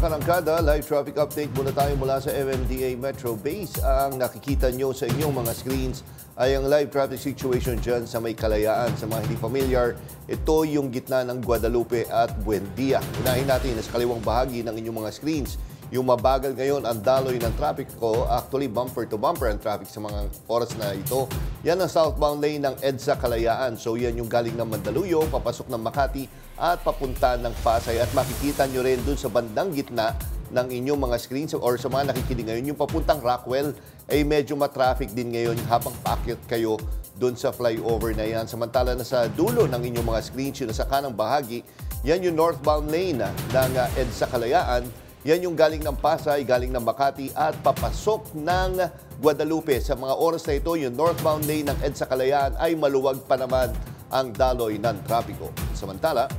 karangkada, live traffic update muna tayo mula sa MMDA Metro Base. Ang nakikita nyo sa inyong mga screens ay ang live traffic situation dyan sa may Kalayaan. Sa mga hindi familiar, ito yung gitna ng Guadalupe at Buendia. Unahin natin sa kaliwang bahagi ng inyong mga screens. Yung mabagal ngayon ang daloy ng traffic ko, actually bumper to bumper ang traffic sa mga oras na ito. Yan ang southbound lane ng EDSA Kalayaan. So yan yung galing ng Mandaluyong, papasok ng Makati at papunta ng Pasay. At makikita nyo rin dun sa bandang gitna ng inyong mga screens or sa mga nakikinig ngayon, yung papuntang Rockwell ay medyo matraffic din ngayon habang paakyat kayo dun sa flyover na yan. Samantala na sa dulo ng inyong mga screens, yun sa kanang bahagi, yan yung northbound lane ng EDSA Kalayaan. Yan yung galing ng Pasay, galing ng Makati at papasok ng Guadalupe. Sa mga oras na ito, yung northbound lane ng EDSA Kalayaan ay maluwag pa naman ang daloy ng trapiko. Samantala,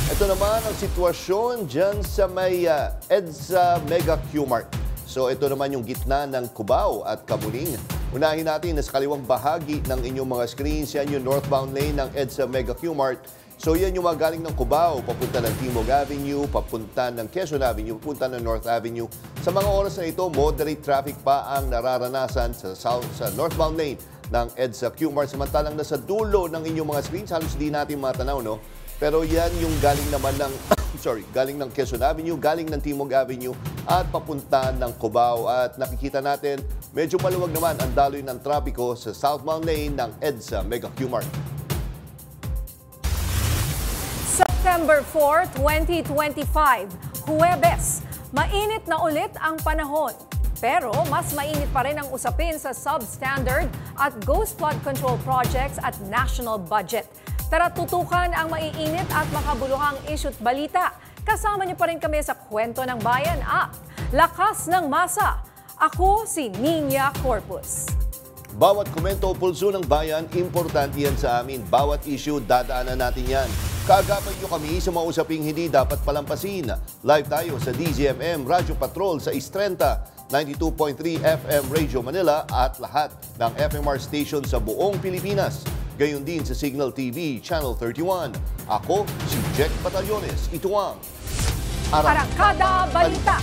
ito naman ang sitwasyon dyan sa may EDSA Mega Q-Mart. So ito naman yung gitna ng Cubao at Kamuning. Unahin natin na sa kaliwang bahagi ng inyong mga screens, yan yung northbound lane ng EDSA Mega Q-Mart. So yan yung mga galing ng Cubao, papunta ng Timog Avenue, papunta ng Quezon Avenue, papunta ng North Avenue. Sa mga oras na ito, moderate traffic pa ang nararanasan sa northbound lane ng EDSA Q-Mart. Samantalang nasa dulo ng inyong mga screens, halos di natin matanaw, no? Pero yan yung galing naman ng, galing ng Quezon Avenue, galing ng Timog Avenue at papunta ng Cubao. At nakikita natin, medyo maluwag naman ang daloy ng trapiko sa southbound lane ng EDSA Mega Q-Mart. September 4, 2025, Huwebes. Mainit na ulit ang panahon. Pero mas mainit pa rin ang usapin sa substandard at ghost flood control projects at national budget. Tara tutukan ang maiinit at makabuluhang issue't balita. Kasama niyo pa rin kami sa Kwento ng Bayan at Lakas ng Masa. Ako si Nina Corpus. Bawat komento o pulso ng bayan, importante yan sa amin. Bawat issue, dadaanan natin yan. Kaagapay nyo kami sa mga usaping hindi dapat palampasin. Live tayo sa DZMM Radio Patrol sa Istrenta, 92.3 FM Radio Manila at lahat ng FMR station sa buong Pilipinas. Gayon din sa Signal TV, Channel 31. Ako, si Jack Batallones. Ito ang Arangkada Balita.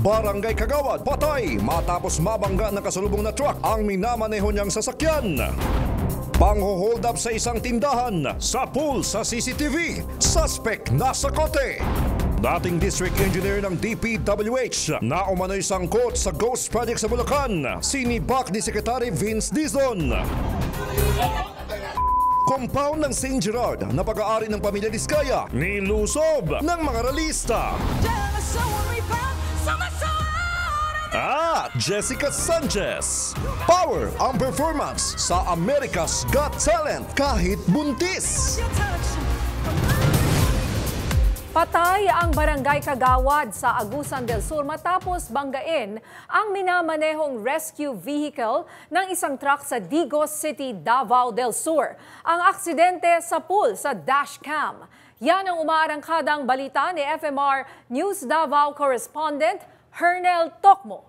Barangay Kagawad, patay matapos mabangga ng kasalubong na truck ang minamaneho niyang sasakyan. Pang-hold up sa isang tindahan, sa pool sa CCTV, suspect nasa kote. Dating district engineer ng DPWH na umano'y sangkot sa ghost project sa Bulacan, sinibak ni Secretary Vince Dizon. Compound ng St. Gerard na pag-aari ng pamilya Diskaya, nilusob ng mga realista. Jessica Sanchez. Power ang performance sa America's Got Talent kahit buntis. Patay ang Barangay Kagawad sa Agusan del Sur matapos banggain ang minamanehong rescue vehicle ng isang truck sa Digos City, Davao del Sur. Ang aksidente sa pool sa dashcam. Yan ang umaarangkadang balita ni FMR News Davao correspondent Hernel Tokmo.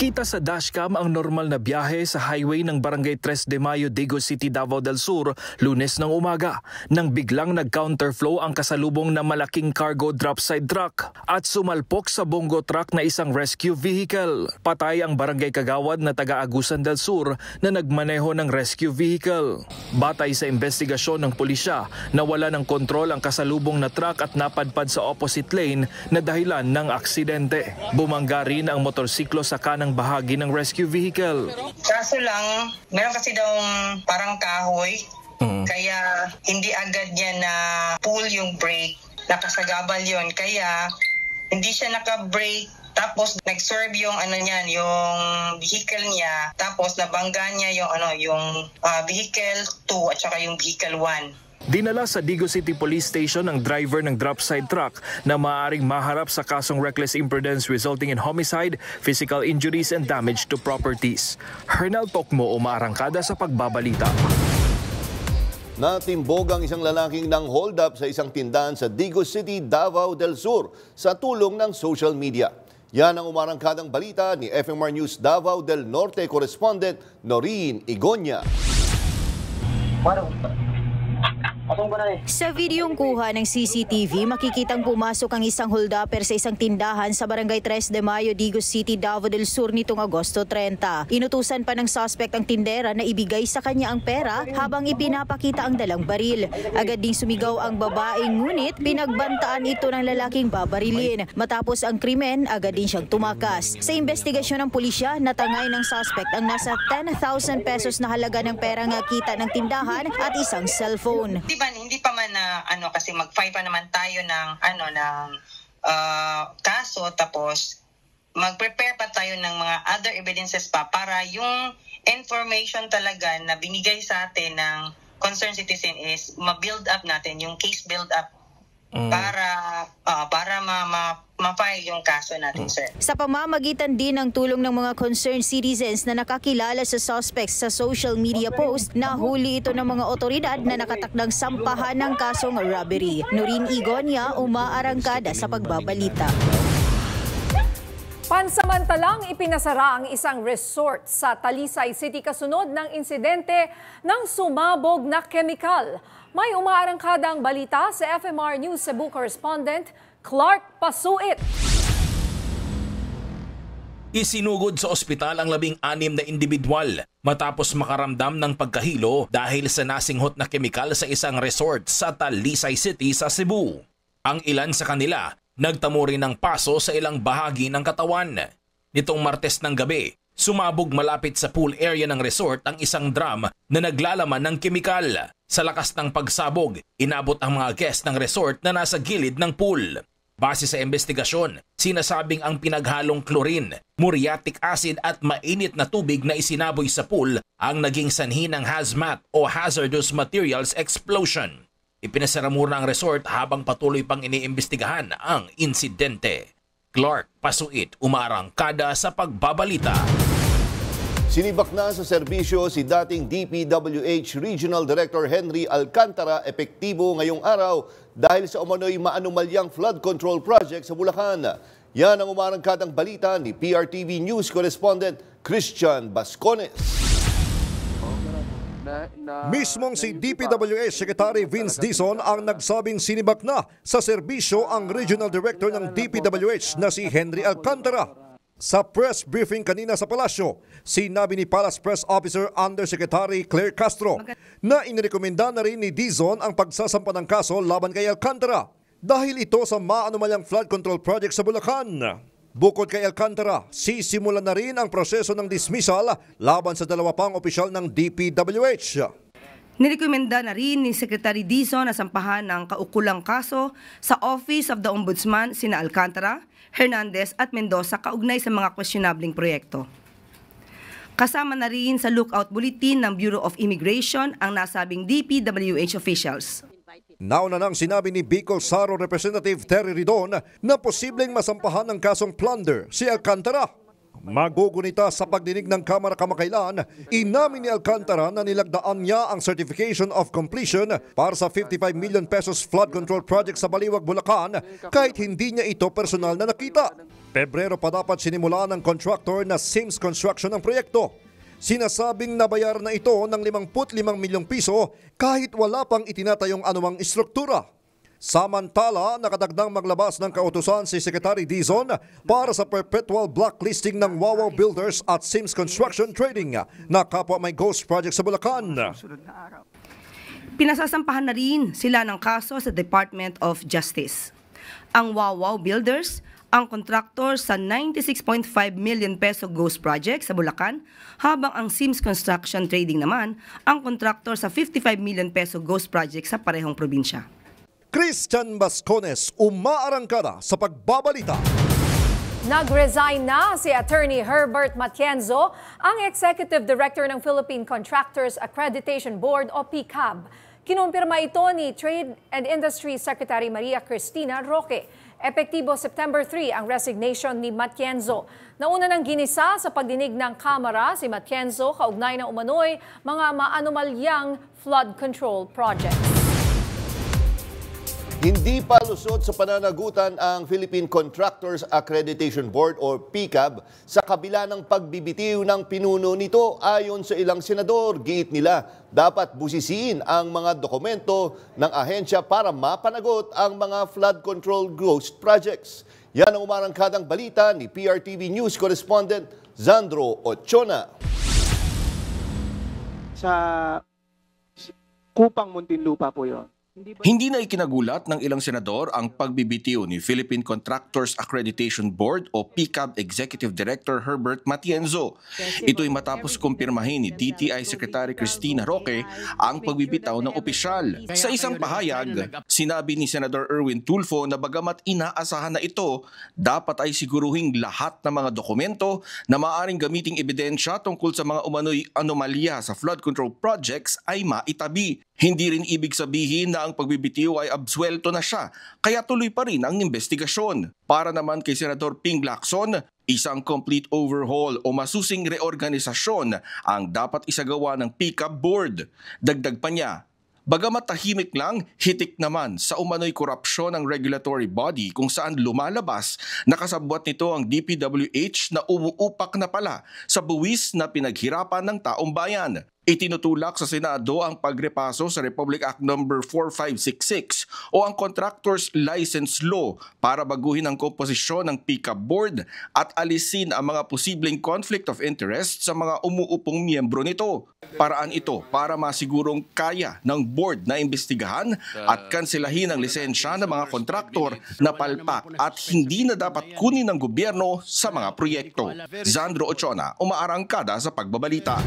Kita sa dashcam ang normal na biyahe sa highway ng Barangay 3 de Mayo, Digos City, Davao del Sur, Lunes ng umaga, nang biglang nag-counterflow ang kasalubong na malaking cargo dropside truck at sumalpok sa bongo truck na isang rescue vehicle. Patay ang Barangay Kagawad na taga-Agusan del Sur na nagmaneho ng rescue vehicle. Batay sa investigasyon ng pulisya, nawala ng kontrol ang kasalubong na truck at napadpad sa opposite lane na dahilan ng aksidente. Bumangga rin ang motorsiklo sa kanang bahagi ng rescue vehicle. Kaso lang, meron kasi daw parang kahoy, kaya hindi agad niya na pull yung brake, nakasagabal yon, kaya hindi siya naka-brake. Tapos nag-swerve yung yung vehicle niya, tapos nabangga niya yung vehicle 2 at saka yung vehicle 1. Dinala sa Digos City Police Station ang driver ng dropside truck na maaaring maharap sa kasong reckless imprudence resulting in homicide, physical injuries and damage to properties. Hernel Tokmo, umaarangkada sa pagbabalita. Natimbog ang isang lalaking ng hold up sa isang tindahan sa Digos City, Davao del Sur sa tulong ng social media. Yan ang umarangkadang balita ni FMR News Davao del Norte correspondent Noreen Igonya. Sa videong kuha ng CCTV, makikitang pumasok ang isang holdupper sa isang tindahan sa Barangay 3 de Mayo, Digos City, Davao del Sur nitong Agosto 30. Inutusan pa ng suspect ang tindera na ibigay sa kanya ang pera habang ipinapakita ang dalang baril. Agad ding sumigaw ang babaeng ngunit pinagbantaan ito ng lalaking babarilin. Matapos ang krimen, agad din siyang tumakas. Sa investigasyon ng pulisya, natangay ng suspect ang nasa 10,000 pesos na halaga ng perang kita ng tindahan at isang cellphone. Hindi pa man na kasi mag-file pa naman tayo ng kaso, tapos mag-prepare pa tayo ng mga other evidences pa para yung information talaga na binigay sa atin ng concerned citizen is ma-build up natin yung case build up para ma-file yung kaso natin, sir. Sa pamamagitan din ng tulong ng mga concerned citizens na nakakilala sa suspects sa social media post, nahuli ito ng mga otoridad na nakatakdang sampahan ng kasong robbery. Noreen Igonia, umaarangkada sa pagbabalita. Pansamantalang ipinasara ang isang resort sa Talisay City kasunod ng insidente ng sumabog na kemikal. May umaarangkadang balita sa FMR News Cebu correspondent Clark Pasuit. Isinugod sa ospital ang 16 na individual matapos makaramdam ng pagkahilo dahil sa nasinghot na kemikal sa isang resort sa Talisay City sa Cebu. Ang ilan sa kanila nagtamo rin ng paso sa ilang bahagi ng katawan. Nitong Martes ng gabi, sumabog malapit sa pool area ng resort ang isang drum na naglalaman ng kemikal. Sa lakas ng pagsabog, inabot ang mga guest ng resort na nasa gilid ng pool. Base sa investigasyon, sinasabing ang pinaghalong chlorine, muriatic acid at mainit na tubig na isinaboy sa pool ang naging sanhi ng hazmat o hazardous materials explosion. Ipinasara muna ang resort habang patuloy pang iniimbestigahan ang insidente. Clark Pasuit, umaarangkada sa pagbabalita. Sinibak na sa serbisyo si dating DPWH Regional Director Henry Alcantara, epektibo ngayong araw dahil sa umano'y maanumalyang flood control project sa Bulacan. Yan ang umarangkadang balita ni PRTV News Correspondent Christian Bascones. Mismong si DPWH Secretary Vince Dizon ang nagsabing sinibak na sa serbisyo ang Regional Director ng DPWH na si Henry Alcantara. Sa press briefing kanina sa palasyo, sinabi ni Palace Press Officer Undersecretary Claire Castro na inirekomenda na rin ni Dizon ang pagsasampa ng kaso laban kay Alcantara dahil ito sa maanumalyang flood control project sa Bulacan. Bukod kay Alcantara, sisimulan na rin ang proseso ng dismissal laban sa 2 pang opisyal ng DPWH. Nirekomenda na rin ni Secretary Dizon na sampahan ng kaukulang kaso sa Office of the Ombudsman sina Alcantara, Hernandez at Mendoza kaugnay sa mga questionabling proyekto. Kasama na rin sa lookout bulletin ng Bureau of Immigration ang nasabing DPWH officials. Nauna nang sinabi ni Bicol Saro Representative Terry Ridon na posibleng masampahan ng kasong plunder si Alcantara. Magugunita sa pagdinig ng Kamara kamakailan, inamin ni Alcantara na nilagdaan niya ang Certification of Completion para sa 55 million pesos flood control project sa Baliwag, Bulacan kahit hindi niya ito personal na nakita. Pebrero pa dapat sinimula ng contractor na Sims Construction ang proyekto. Sinasabing nabayaran na ito ng 55 milyong piso kahit wala pang itinatayong anumang istruktura. Samantala, nakadagdang maglabas ng kautusan si Secretary Dizon para sa perpetual blacklisting ng Wawaw Builders at Sims Construction Trading na kapwa may ghost project sa Bulacan. Pinasasampahan na rin sila ng kaso sa Department of Justice. Ang Wawaw Builders, ang kontraktor sa 96.5 million peso ghost project sa Bulacan, habang ang Sims Construction Trading naman, ang kontraktor sa 55 million peso ghost project sa parehong probinsya. Christian Bascones, umaarangkada sa pagbabalita. Nag-resign na si Attorney Herbert Matienzo, ang Executive Director ng Philippine Contractors Accreditation Board o PCAB. Kinumpirma ito ni Trade and Industry Secretary Maria Cristina Roque. Epektibo September 3 ang resignation ni Matienzo. Nauna nang ginisa sa pagdinig ng Kamara si Matienzo kaugnay ng umano'y mga maanumalyang flood control projects. Hindi pa lusot sa pananagutan ang Philippine Contractors Accreditation Board o PCAB sa kabila ng pagbibitiw ng pinuno nito. Ayon sa ilang senador, giit nila dapat busisiin ang mga dokumento ng ahensya para mapanagot ang mga flood control ghost projects. Yan ang umarangkadang balita ni PRTV News correspondent Zandro Ochona. Sa Kupang Muntinlupa po yun. Hindi na ikinagulat ng ilang senador ang pagbibitiw ni Philippine Contractors Accreditation Board o PCAB Executive Director Herbert Matienzo. Ito'y matapos kumpirmahin ni DTI Secretary Cristina Roque ang pagbibitaw ng opisyal. Sa isang pahayag, sinabi ni Senador Erwin Tulfo na bagamat inaasahan na ito, dapat ay siguruhing lahat ng mga dokumento na maaaring gamiting ebidensya tungkol sa mga umano'y anomalya sa flood control projects ay maitabi. Hindi rin ibig sabihin na ang pagbibitiw ay absuelto na siya, kaya tuloy pa rin ang investigasyon. Para naman kay Senador Ping Lacson, isang complete overhaul o masusing reorganisasyon ang dapat isagawa ng PCAB board. Dagdag pa niya, bagamat tahimik lang, hitik naman sa umano'y korupsyon ng regulatory body kung saan lumalabas na kasabwat nito ang DPWH na umuupak na pala sa buwis na pinaghirapan ng taong bayan. Itinutulak sa Senado ang pagrepaso sa Republic Act No. 4566 o ang Contractors License Law para baguhin ang komposisyon ng PCAB board at alisin ang mga posibleng conflict of interest sa mga umuupong miyembro nito. Paraan ito para masigurong kaya ng board na imbestigahan at kanselahin ang lisensya ng mga kontraktor na palpak at hindi na dapat kunin ng gobyerno sa mga proyekto. Zandro Ochona, umaarangkada sa pagbabalita.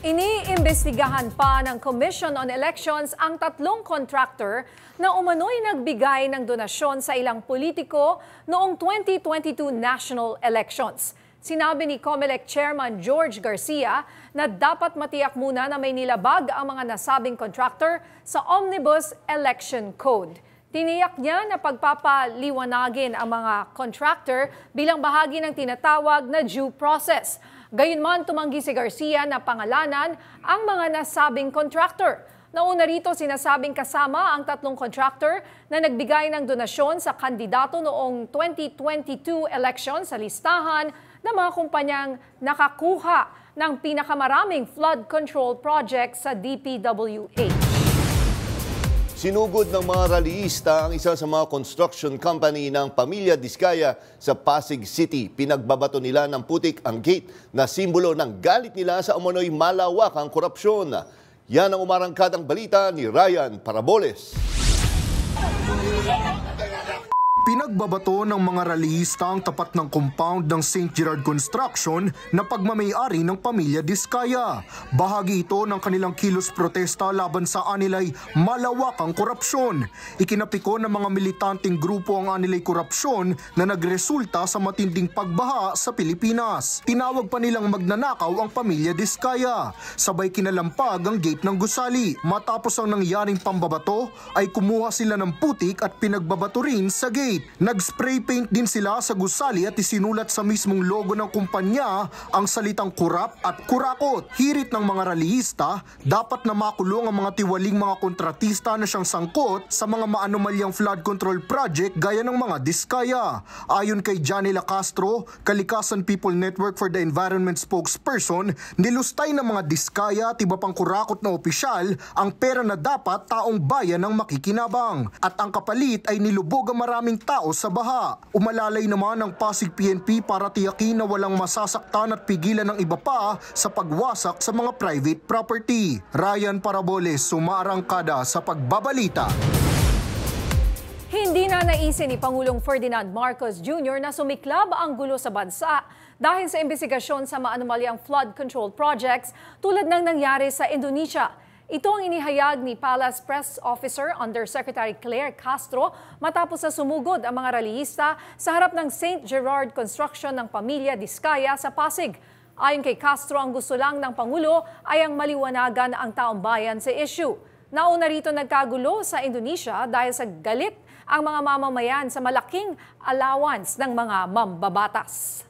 Iniimbestigahan pa ng Commission on Elections ang 3 contractor na umano'y nagbigay ng donasyon sa ilang politiko noong 2022 national elections. Sinabi ni COMELEC Chairman George Garcia na dapat matiyak muna na may nilabag ang mga nasabing contractor sa Omnibus Election Code. Tiniyak niya na pagpapaliwanagin ang mga contractor bilang bahagi ng tinatawag na due process. Gayunman, tumanggi si Garcia na pangalanan ang mga nasabing contractor. Nauna rito sinasabing kasama ang 3 contractor na nagbigay ng donasyon sa kandidato noong 2022 election sa listahan ng mga kumpanyang nakakuha ng pinakamaraming flood control project sa DPWH. Sinugod ng mga rallyista ang isa sa mga construction company ng Pamilya Diskaya sa Pasig City. Pinagbabato nila ng putik ang gate na simbolo ng galit nila sa umano'y malawakang korupsyon. Yan ang umarangkadang balita ni Ryan Paraboles. Pinagbabato ng mga rallyista ang tapat ng compound ng St. Gerard Construction na pagmamayari ng Pamilya Diskaya. Bahagi ito ng kanilang kilos protesta laban sa anilay malawakang korupsyon. Ikinapiko ng mga militanteng grupo ang anilay korupsyon na nagresulta sa matinding pagbaha sa Pilipinas. Tinawag pa nilang magnanakaw ang Pamilya Diskaya. Sabay kinalampag ang gate ng gusali. Matapos ang nangyaring pambabato ay kumuha sila ng putik at pinagbabato rin sa gate. Nag-spray paint din sila sa gusali at isinulat sa mismong logo ng kumpanya ang salitang kurap at kurakot. Hirit ng mga rallyista, dapat na makulong ang mga tiwaling mga kontratista na siyang sangkot sa mga maanomalyang flood control project gaya ng mga Diskaya. Ayon kay Janela Castro, Kalikasan People Network for the Environment spokesperson, nilustay ng mga Diskaya at iba pang kurakot na opisyal ang pera na dapat taong bayan ang makikinabang. At ang kapalit ay nilubog ang maraming tao sa baha. Umalalay naman ang Pasig PNP para tiyakin na walang masasaktan at pigilan ng iba pa sa pagwasak sa mga private property. Ryan Paraboles, sumaarangkada sa pagbabalita. Hindi na naisin ni Pangulong Ferdinand Marcos Jr. na sumiklab ang gulo sa bansa dahil sa imbestigasyon sa maanomalyang flood control projects tulad ng nangyari sa Indonesia. Ito ang inihayag ni Palace Press Officer Undersecretary Claire Castro matapos na sumugod ang mga rallyista sa harap ng St. Gerard Construction ng Pamilya Diskaya sa Pasig. Ayon kay Castro, ang gusto lang ng Pangulo ay ang maliwanagan ang taong bayan sa issue. Nauna rito nagkagulo sa Indonesia dahil sa galit ang mga mamamayan sa malaking allowance ng mga mambabatas.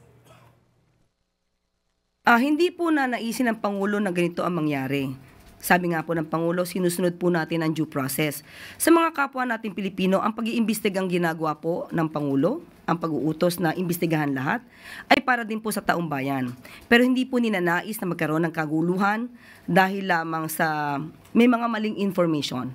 Hindi po na naisin ng Pangulo na ganito ang mangyari. Sabi nga po ng Pangulo, sinusunod po natin ang due process. Sa mga kapwa natin Pilipino, ang pag-iimbestigang ginagawa po ng Pangulo, ang pag-uutos na imbestigahan lahat, ay para din po sa taong bayan. Pero hindi po ninanais na magkaroon ng kaguluhan dahil lamang sa may mga maling information.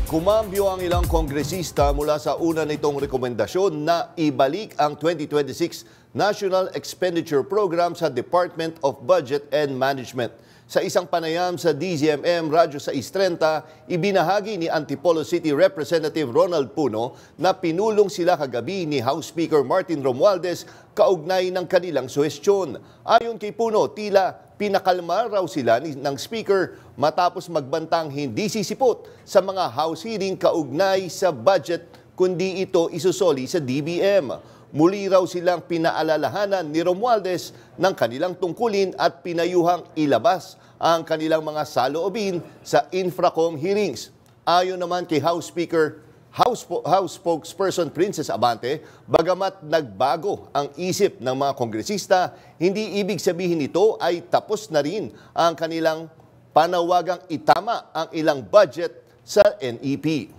Kumambyo ang ilang kongresista mula sa una nitong rekomendasyon na ibalik ang 2026 National Expenditure Program sa Department of Budget and Management. Sa isang panayam sa DZMM Radyo 630, ibinahagi ni Antipolo City Representative Ronald Puno na pinulong sila kagabi ni House Speaker Martin Romualdez kaugnay ng kanilang suhestyon. Ayon kay Puno, tila pinakalma raw sila ng Speaker matapos magbantang hindi sisipot sa mga House hearing kaugnay sa budget kundi ito isusoli sa DBM. Muli raw silang pinaalalahanan ni Romualdez ng kanilang tungkulin at pinayuhang ilabas ang kanilang mga saloobin sa Infracom hearings. Ayon naman kay House Speaker, House Spokesperson Princess Abante, bagamat nagbago ang isip ng mga kongresista, hindi ibig sabihin nito ay tapos na rin ang kanilang panawagang itama ang ilang budget sa NEP.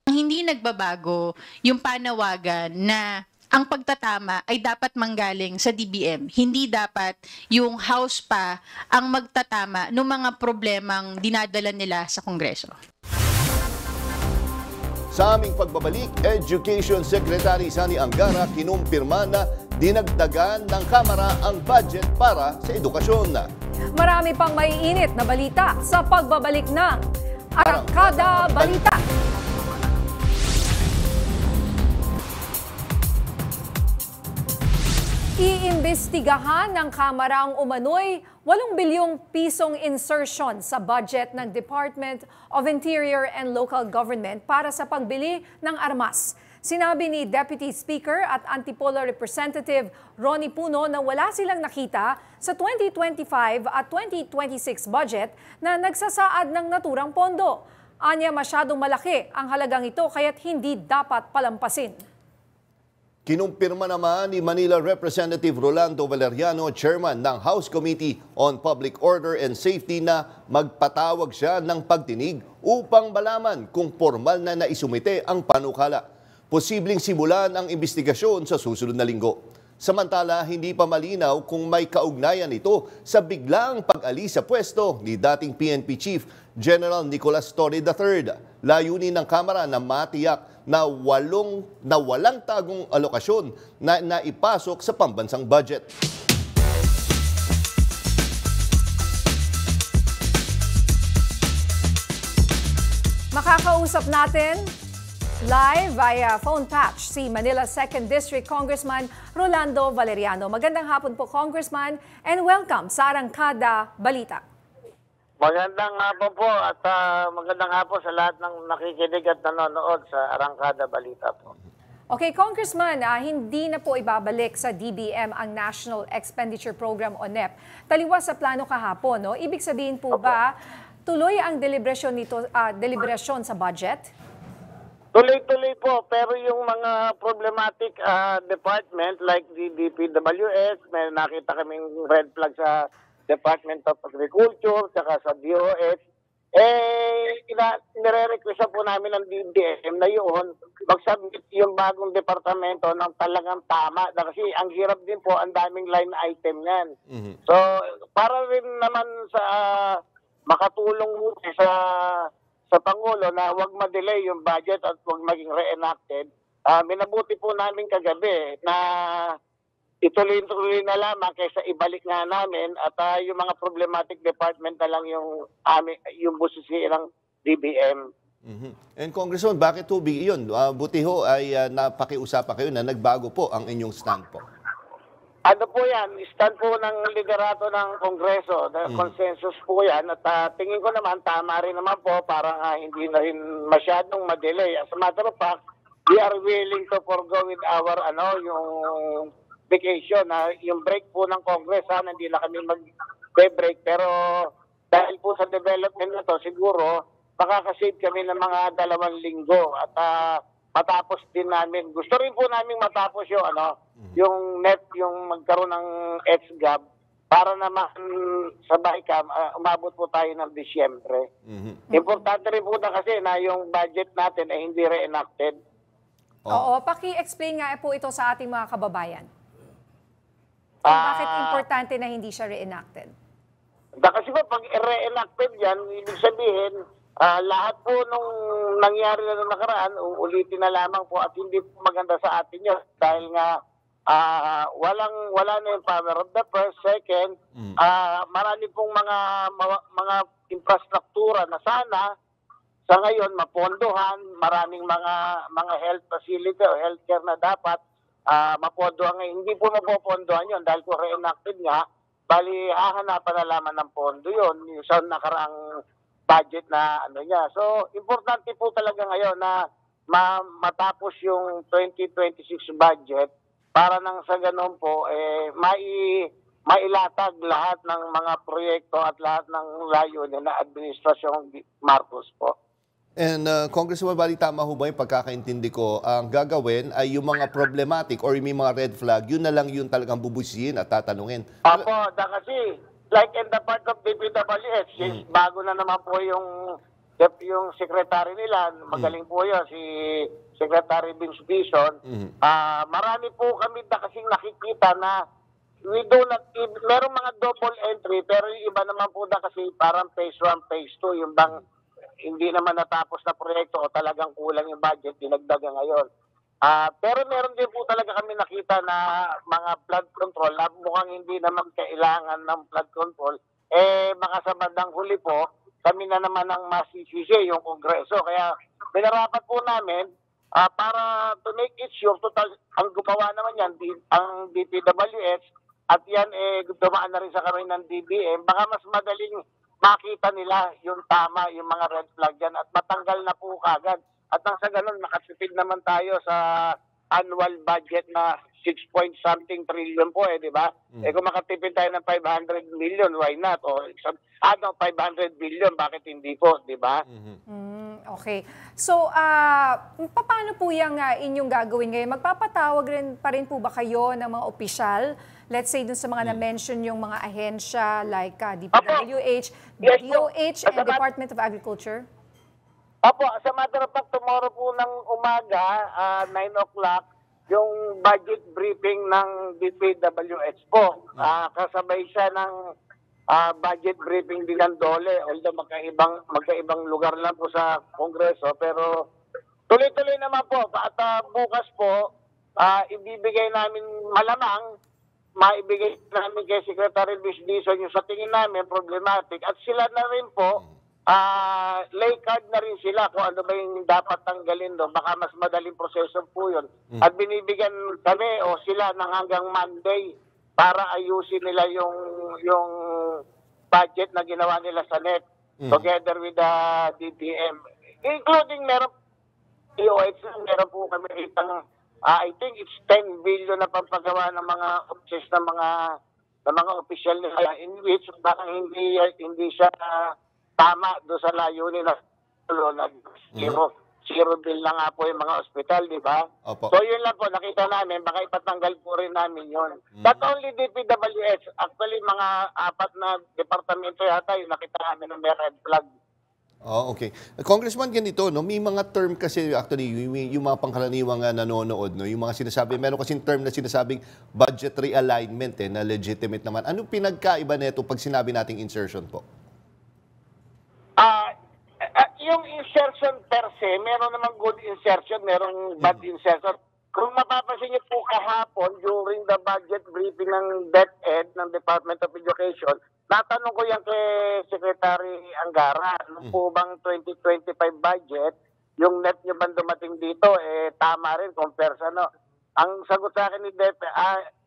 Hindi nagbabago yung panawagan na ang pagtatama ay dapat manggaling sa DBM. Hindi dapat yung House pa ang magtatama ng mga problemang dinadala nila sa Kongreso. Sa aming pagbabalik, Education Secretary Sani Angara kinumpirma na dinagdagan ng Kamara ang budget para sa edukasyon. Marami pang maiinit na balita sa pagbabalik ng Arangkada Balita. Iimbestigahan ng Kamara ang umano'y 8 bilyong pisong insertion sa budget ng Department of Interior and Local Government para sa pagbili ng armas. Sinabi ni Deputy Speaker at Antipolo Representative Ronnie Puno na wala silang nakita sa 2025 at 2026 budget na nagsasaad ng naturang pondo. Anya, masyadong malaki ang halagang ito kaya't hindi dapat palampasin. Kinumpirma naman ni Manila Representative Rolando Valeriano, Chairman ng House Committee on Public Order and Safety na magpatawag siya ng pagdinig upang malaman kung formal na naisumite ang panukala. Posibleng simulan ang investigasyon sa susunod na linggo. Samantala, hindi pa malinaw kung may kaugnayan ito sa biglang pag-alis sa pwesto ni dating PNP Chief General Nicolas Torre III. Layunin ng Kamara na matiyak na walang tagong alokasyon na naipasok sa pambansang budget. Makakausap natin live via phone patch si Manila 2nd District Congressman Rolando Valeriano. Magandang hapon po, Congressman, and welcome sa Arangkada Balita. Magandang hapon po at magandang hapon sa lahat ng nakikinig at nanonood sa Arangkada Balita po. Okay, Congressman, hindi na po ibabalik sa DBM ang National Expenditure Program o NEP. Taliwas sa plano kahapon, no? Ibig sabihin po ba tuloy ang deliberasyon sa budget? Tuloy-tuloy po, pero yung mga problematic department like the DPWS, may nakita kaming red flag sa Department of Agriculture, saka sa DOS, nire-request po namin ng DBM na yun, mag-submit yung bagong departamento ng talagang tama. Kasi ang hirap din po, ang daming line item yan. So, para rin naman sa makatulong sa Pangulo na huwag ma-delay yung budget at huwag maging re-enacted, minabuti po namin kagabi na ituloy-tuloy na lamang kaysa ibalik nga namin at yung mga problematic department na lang yung busisi ng DBM. And Congressman, bakit tubig iyon? Buti ho ay napakiusapan kayo na nagbago po ang inyong stand po. Ano po yan? Stand po ng liderato ng Kongreso. Consensus po yan. At tingin ko naman, tama rin naman po, parang hindi na rin masyadong madelay. As a matter of fact, we are willing to forgo with our yung vacation. Yung break po ng Congress, hindi na kami mag-break. Pero dahil po sa development na to, siguro, makakasave kami ng mga 2 linggo. At matapos din namin. Gusto rin po namin matapos yung NEP, yung magkaroon ng ex-gab para naman sabay umabot po tayo ng Disyembre. Importante rin po na kasi na yung budget natin ay hindi re-enacted. Oo, paki-explain nga po ito sa ating mga kababayan. Kung bakit importante na hindi siya re-enacted? Kasi po, pag re-enacted yan, ibig sabihin, lahat po nung nangyari na nung nakaraan, uulitin na lamang po at hindi po maganda sa atin yun. Dahil nga, wala na yung power of the first, second, marami pong mga infrastruktura na sana sa ngayon mapondohan, maraming mga health facility o healthcare na dapat mapondohan ngayon. Hindi po mapopondohan yun dahil kung re-enacted nga, bali hahanapan na lamang ng pondo yun yung sa nakaraang budget na ano niya. So, importante po talaga ngayon na matapos yung 2026 budget para nang sa ganun po, mailatag lahat ng mga proyekto at lahat ng layunin na administrasyong Marcos po. And Congressman Bali, tama ho ba yung pagkakaintindi ko? Ang gagawin ay yung mga problematic or may mga red flag, yun na lang yung talagang bubusihin at tatanungin. Apo, kasi like in the part of DPWH, bago na naman po yung secretary nila, magaling po yun, si Secretary Vince Bison. Marami po kami na kasing nakikita na merong mga double entry, pero yung iba naman po na kasi parang phase 1, phase 2, yung bang hindi naman natapos na proyekto o talagang kulang yung budget, dinagdagan ngayon. Pero meron din po talaga kami nakita na mga flood control na mukhang hindi naman kailangan ng flood control. Baka sa bandang huli po, kami na naman ang masisisi yung Kongreso. Kaya binarapat po namin para to make it sure, total, ang gumawa naman yan, ang DPWH, at yan dumaan na rin sa kami ng DBM, baka mas madaling makita nila yung tama, yung mga red flag yan at matanggal na po kagad. At nang sa ganun, makasipid naman tayo sa annual budget na 6 something trillion po di ba? Kung makatipid tayo ng 500 million, why not? O 500 billion, bakit hindi po, di ba? Okay. So, paano po yung inyong gagawin ngayon? Magpapatawag pa rin po ba kayo ng mga opisyal? Let's say dun sa mga na-mention yung mga ahensya like DPWH, DOH, and Department of Agriculture? Opo, sa matter of fact, tomorrow po ng umaga, 9 o'clock, yung budget briefing ng DPWH po. Kasabay siya ng budget briefing din ng DOLE, although magkaibang lugar lang po sa Kongreso, pero tuloy-tuloy naman po. At bukas po, ibibigay namin malamang, maibigay namin kay Secretary Luis Dizon yung sa tingin namin problematic at sila na rin po lay card na rin sila kung ano ba yung dapat tanggalin doon. Baka mas madaling proseso po yun. At binibigyan kami o sila ng hanggang Monday para ayusin nila yung budget na ginawa nila sa NET together with the DBM. Including meron meron po kami itang I think it's 10 billion na pampagawa ng mga offices ng mga opisyal nila in which baka hindi siya tama do sa layunin na zero bill na nga po yung mga ospital, di ba? So yun lang po, nakita namin, baka ipatanggal po rin namin yun. Not only DPWH, actually mga 4 na departamento yata yung nakita namin ng may red flag. Okay. Congressman, ganito, no? May mga term kasi, actually, yung mga pangkaraniwang nanonood, no? Yung mga sinasabi, meron kasing term na sinasabing budget realignment, na legitimate naman. Anong pinagkaiba nito pag sinabi nating insertion po? Yung insertion per se, meron namang good insertion, merong bad insertion. Kung mapapansin niyo po kahapon, during the budget briefing ng DepEd, ng Department of Education, natanong ko yan kay Secretary Angara, ano po bang 2025 budget, yung net nyo bang dumating dito, tama rin compare sa ano. Ang sagot sa akin ni DepEd,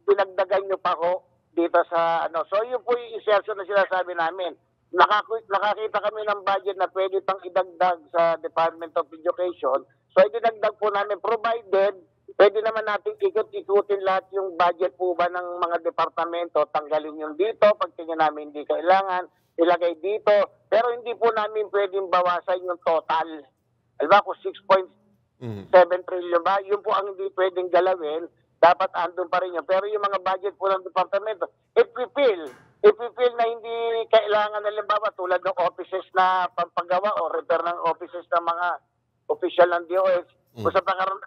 dinagdagan nyo pa ko dito sa ano. So yun po yung insertion na sinasabi namin. Nakakita kami ng budget na pwede pang idagdag sa Department of Education. So idinagdag po namin provided pwede naman natin ikot-ikutin lahat yung budget po ba ng mga departamento, tanggalin yung dito, pag tingin namin hindi kailangan, ilagay dito, pero hindi po namin pwedeng bawasan yung total. Alba, kung 6.7 trillion ba, yun po ang hindi pwedeng galawin, dapat andun pa rin yun. Pero yung mga budget po ng departamento, if we feel katulad ng offices na pampagawa o repair ng offices ng mga opisyal ng DOH. Kung sa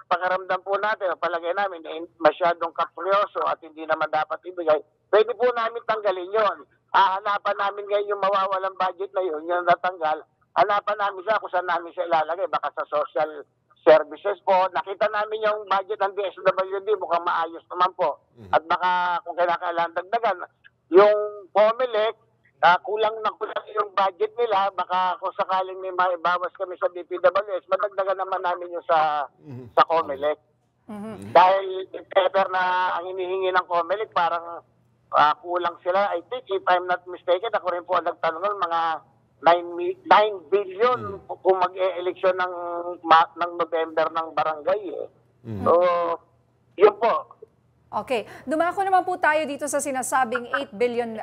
pakaramdam po natin, palagay namin, masyadong kapryoso at hindi naman dapat ibigay, pwede po namin tanggalin yon. Hanapan namin ngayon yung mawawalang budget na yun, yung natanggal. Hanapan namin siya kung saan namin siya ilalagay. Baka sa social services po. Nakita namin yung budget ng DSWD, mukhang maayos naman po. At baka kung kailangan dagdagan, yung COMELEC, kulang na kulang yung budget nila, baka kung sakaling may maibawas kami sa DPWS, madagdagan naman namin yung sa COMELEC. Dahil if ever na ang hinihingi ng COMELEC, parang kulang sila. I think, if I'm not mistaken, ako rin po ang nagtanong ng mga 9 billion kung mag-e-eleksyon ng November ng barangay. So, yun po. Okay. Dumako naman po tayo dito sa sinasabing 8 billion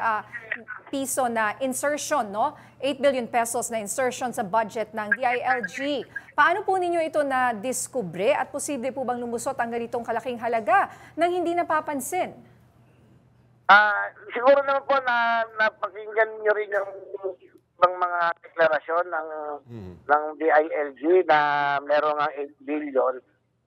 piso na insertion, no? 8 billion pesos na insertion sa budget ng DILG. Paano po ninyo ito na-discover at posible po bang lumusot ang ganitong kalaking halaga nang hindi napapansin? Siguro naman po na napakinggan nyo rin yung mga deklarasyon ng DILG na meron ng 8 billion.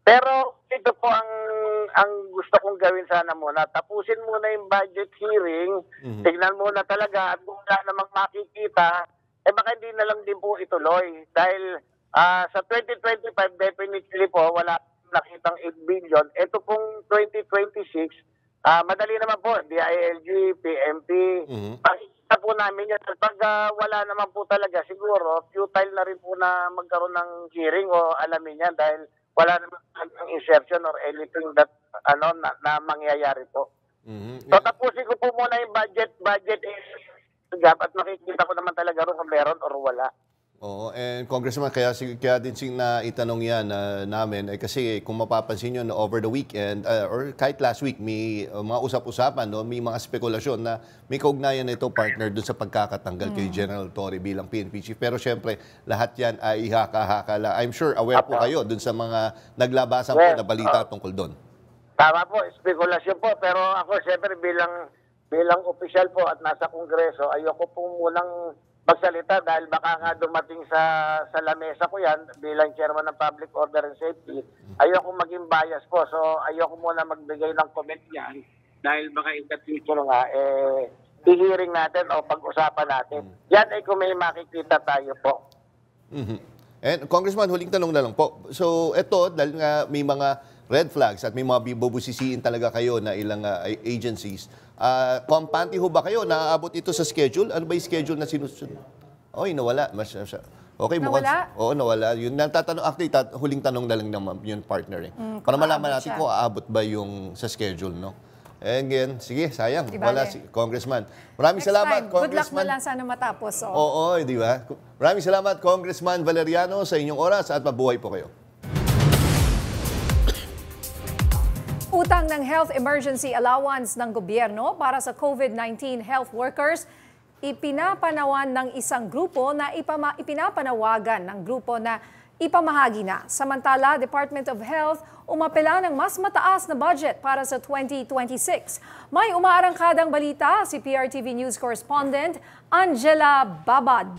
Pero ito po ang gusto kong gawin sana muna. Tapusin muna yung budget hearing, tignan muna talaga at kung wala namang makikita, baka hindi na lang din po ituloy. Dahil sa 2025 definitely po wala nakitang 8 billion. Ito pong 2026, madali naman po, DILG, PMP, pakikita po namin yan. Pag wala naman po talaga, siguro, futile na rin po na magkaroon ng hearing o alamin yan dahil wala naman ang insertion or anything that na mangyayari po. So tapusin ko po muna yung budget is at makikita ko naman talaga rin kung meron or wala. Oo, and Congressman, kaya din itanong yan namin, kasi kung mapapansin nyo over the weekend, or kahit last week, may mga usap-usapan, no? May mga spekulasyon na may kaugnayan na ito, partner, dun sa pagkakatanggal kay General Torre bilang PNP chief. Pero syempre, lahat yan ay haka-haka lang. I'm sure aware po kayo dun sa mga naglabasan po na balita tungkol doon. Tama po, spekulasyon po. Pero ako, syempre, bilang opisyal po at nasa Kongreso, ayoko po munang magsalita dahil baka nga dumating sa lamesa ko yan bilang chairman ng Public Order and Safety. Ayoko maging bias po. So ayoko muna magbigay ng comment yan dahil baka in the future nga i-hearing natin o pag-usapan natin. Yan ay kung may makikita tayo po. And Congressman, huling tanong na lang po. So ito, dahil nga may mga red flags at may mga bubusisiin talaga kayo na ilang agencies, kampante ho ba kayo? Naaabot ito sa schedule? Ano ba yung schedule na sinusunod? Oy, nawala. Okay, nawala? Oo, nawala. Yun, natatanong, actually, huling tanong na lang naman yun, partner. Para malaman natin kung aabot ba yung sa schedule, no? And again, sige, sayang. Wala si Congressman. Maraming salamat, Congressman. Good luck na lang sana matapos. Oo, di ba? Maraming salamat, Congressman Valeriano, sa inyong oras at mabuhay po kayo. Utang ng health emergency allowance ng gobyerno para sa COVID-19 health workers, ipinapanawan ng isang grupo na ipinapanawagan ng grupo na ipamahagi na. Samantala, Department of Health umapela ng mas mataas na budget para sa 2026. May umaarangkadang balita si PRTV News correspondent Angela Babad.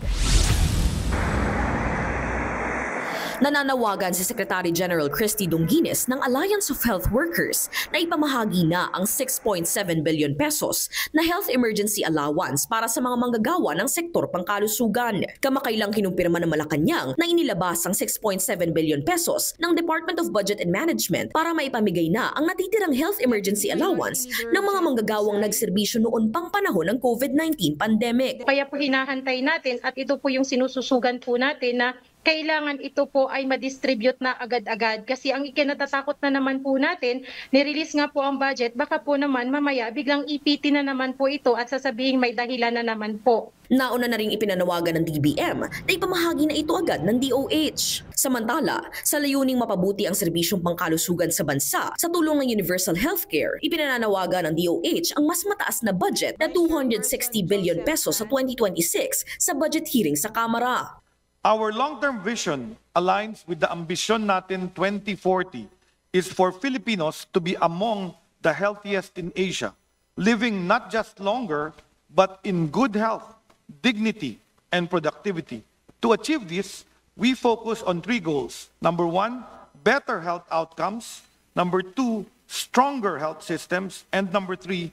Nananawagan si Secretary General Christy Dunguines ng Alliance of Health Workers na ipamahagi na ang 6.7 billion pesos na health emergency allowance para sa mga manggagawa ng sektor pangkalusugan. Kamakailang kinumpirma ng Malacanang na inilabas ang 6.7 billion pesos ng Department of Budget and Management para maipamigay na ang natitirang health emergency allowance ng mga manggagawang nagserbisyo noon pang panahon ng COVID-19 pandemic. Kaya po hinahantay natin at ito po yung sinususugan po natin na kailangan ito po ay ma-distribute na agad-agad kasi ang ikinatatakot na naman po natin, nirelease nga po ang budget, baka po naman mamaya biglang EPT na naman po ito at sasabihin may dahilan na naman po. Nauna na ring ipinanawagan ng DBM na ipamahagi na ito agad ng DOH. Samantala, sa layuning mapabuti ang serbisyong pangkalusugan sa bansa sa tulong ng Universal Healthcare, ipinananawagan ng DOH ang mas mataas na budget na 260 billion pesos sa 2026 sa budget hearing sa Kamara. Our long-term vision aligns with the ambition natin 2040 is for Filipinos to be among the healthiest in Asia, living not just longer, but in good health, dignity, and productivity. To achieve this, we focus on 3 goals. Number 1, better health outcomes. Number 2, stronger health systems. And number 3,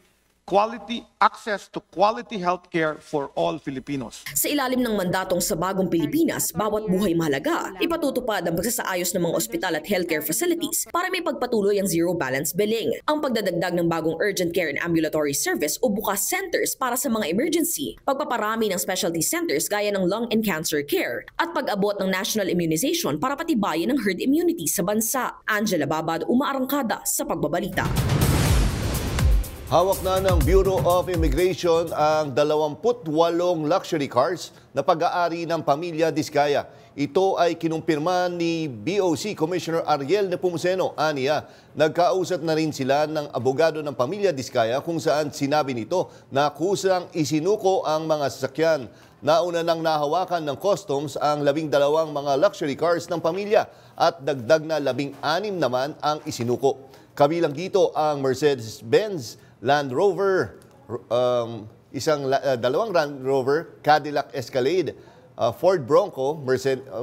access to quality healthcare for all Filipinos. Sa ilalim ng mandatong Sa Bagong Pilipinas, bawat buhay mahalaga, ipatutupad ang pagsasaayos ng mga ospital at healthcare facilities para may pagpatuloy ang zero balance billing. Ang pagdadagdag ng bagong urgent care and ambulatory service o bukas centers para sa mga emergency, pagpaparami ng specialty centers gaya ng lung and cancer care, at pag-abot ng national immunization para patibayin ang herd immunity sa bansa. Angela Babad, umaarangkada sa Pagbabalita. Hawak na ng Bureau of Immigration ang 28 luxury cars na pag-aari ng pamilya Diskaya. Ito ay kinumpirma ni BOC Commissioner Ariel Nepomuceno. Aniya, nagkausap na rin sila ng abogado ng pamilya Diskaya kung saan sinabi nito na kusang isinuko ang mga sasakyan. Nauna nang nahawakan ng customs ang 12 mga luxury cars ng pamilya at dagdag na 16 naman ang isinuko. Kabilang dito ang Mercedes-Benz Land Rover, dalawang Land Rover, Cadillac Escalade, Ford Bronco,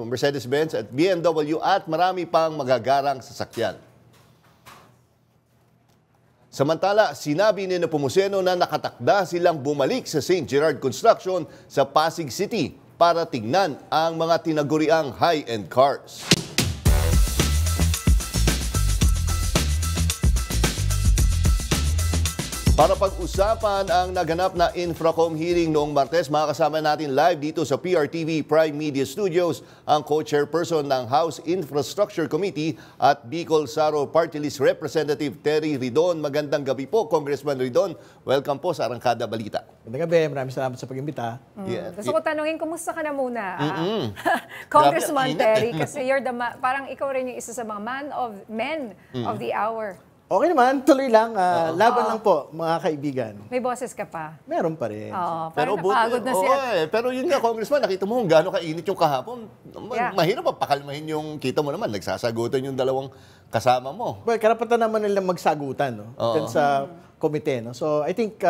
Mercedes-Benz at BMW at marami pang magagarang sasakyan. Samantala, sinabi ni Nepomuceno na nakatakda silang bumalik sa St. Gerard Construction sa Pasig City para tignan ang mga tinaguriang high-end cars. Para pag-usapan ang naganap na Infracom hearing noong Martes, makakasama natin live dito sa PRTV Prime Media Studios ang co-chairperson ng House Infrastructure Committee at Bicol Saro Party List Representative Terry Ridon. Magandang gabi po, Congressman Ridon. Welcome po sa Arangkada Balita. Magandang gabi, maraming salamat sa pag-imbita. Gusto ko tanungin, kumusta ka na muna? Congressman Terry, kasi you're parang ikaw rin yung isa sa mga men of the hour. Okay naman, tuloy lang. Laban lang po, mga kaibigan. May boses ka pa? Meron pa rin. Pero napagod na siya. Pero yun nga, Congressman, nakita mo kung gaano kainit yung kahapon. Mahirap pa pakalmahin yung, kita mo naman, nagsasagutan yung dalawang kasama mo. Well, karapatan naman nila magsagutan dun sa komite. No? So, I think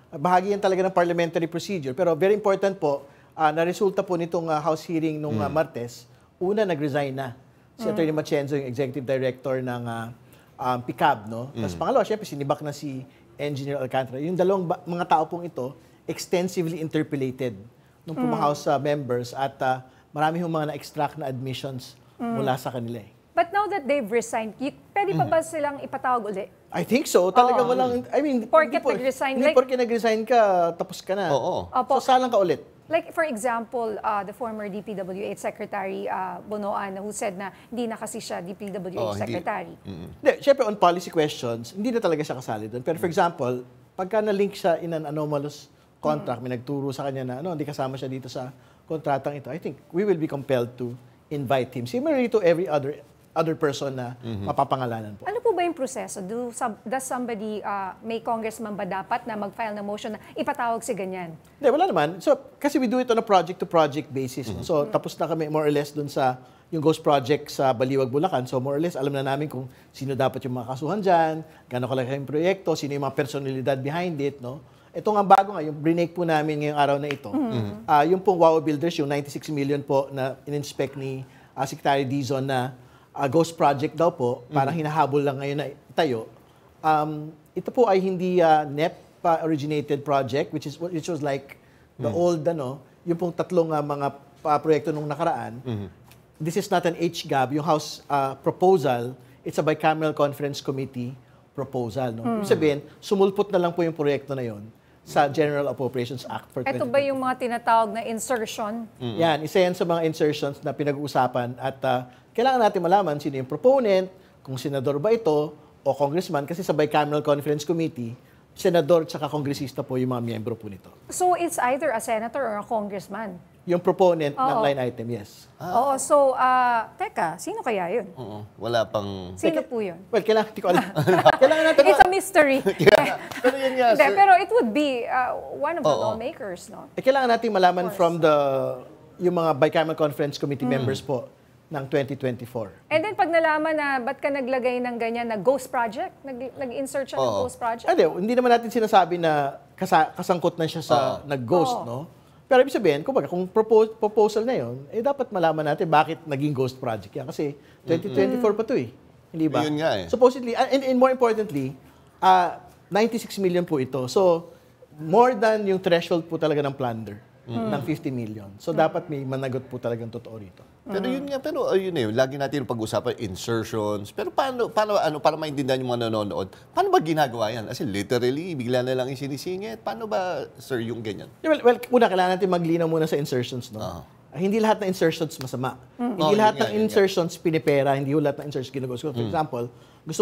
bahagi yan talaga ng parliamentary procedure. Pero very important po, na resulta po nitong House hearing nung Martes, una, nag-resign na si Atty. Matienzo, yung Executive Director ng PICAB, no? Tapos pangalawa, syempre, sinibak na si Engineer Alcantara. Yung dalawang mga tao pong ito, extensively interpellated ng House members at marami yung mga na-extract na admissions mula sa kanila. But now that they've resigned, pwede pa ba silang ipatawag uli? I think so. Talagang walang, I mean, porket nag-resign. Hindi porket nag-resign ka, tapos ka na. So, salang ka ulit. Like, for example, the former DPWH Secretary Bonoan, who said na hindi na kasi siya DPWH Secretary. Hindi, syempre on policy questions, hindi na talaga siya kasali doon. Pero for example, pagka na-link siya in an anomalous contract, may nagturo sa kanya na hindi kasama siya dito sa kontratang ito, I think we will be compelled to invite him. Similarly to every other person na mapapangalanan po. Ano po ba yung proseso? Does somebody, may congressman ba dapat na mag-file ng motion na ipatawag si ganyan? Hindi, wala naman. So, kasi we do it on a project-to-project basis. No? So, tapos na kami more or less dun sa yung Ghost Project sa Baliwag, Bulacan. So, more or less, alam na namin kung sino dapat yung mga kasuhan dyan, gano'n kalaki yung proyekto, sino yung mga personalidad behind it. No? Ito nga bago nga, yung brinake po namin ngayong araw na ito. Yung pong WOW Builders, yung 96 million po na in-inspect ni Secretary Dizon na Ghost Project daw po, parang hinahabol lang ngayon na itayo. Ito po ay hindi NEP-originated project, which was like the old, yung pong tatlong mga proyekto nung nakaraan. This is not an HGAB, yung House proposal, it's a bicameral conference committee proposal. No? Ibig sabihin, sumulpot na lang po yung proyekto na yon sa General Appropriations Act for 2020. Ito ba yung mga tinatawag na insertion? Yan, isa yan sa mga insertions na pinag-uusapan at kailangan natin malaman sino yung proponent, kung senador ba ito o congressman, kasi sa bicameral conference committee, senador at kongresista po yung mga miyembro po nito. So it's either a senator or a congressman? Yung proponent ng line item, yes. Oo, so, teka, sino kaya yun? Wala pang... Sino po yun? Well, kailangan, hindi ko alam. Kailangan natin... It's a mystery. Pero yun nga, pero it would be one of the lawmakers, no? Kailangan natin malaman from yung mga bicameral conference committee members po ng 2024. And then pag nalaman na ba't ka naglagay ng ganyan na ghost project, nag-insert siya ng ghost project? Hindi naman natin sinasabi na kasangkot na siya sa nag-ghost, no? Pero ibig sabihin, kung proposal na yun, dapat malaman natin bakit naging ghost project yan. Kasi 2024 pa to eh. Hindi ba? Yun nga eh. Supposedly, and more importantly, 96 million po ito. So, more than yung threshold po talaga ng plunder ng 50 million. So, dapat may managot po talagang totoo rito. Pero yun nga, yun eh, lagi natin pag-usapan, insertions. Pero paano, para maintindihan yung mga nanonood, paano ba ginagawa yan? Kasi literally, bigla na lang isinisingit. Paano ba, sir, yung ganyan? Well, una, kailangan natin maglinaw muna sa insertions, no? Hindi lahat ng insertions masama. Hindi lahat ng insertions pinipera, hindi lahat ng insertions ginagawa. For example, gusto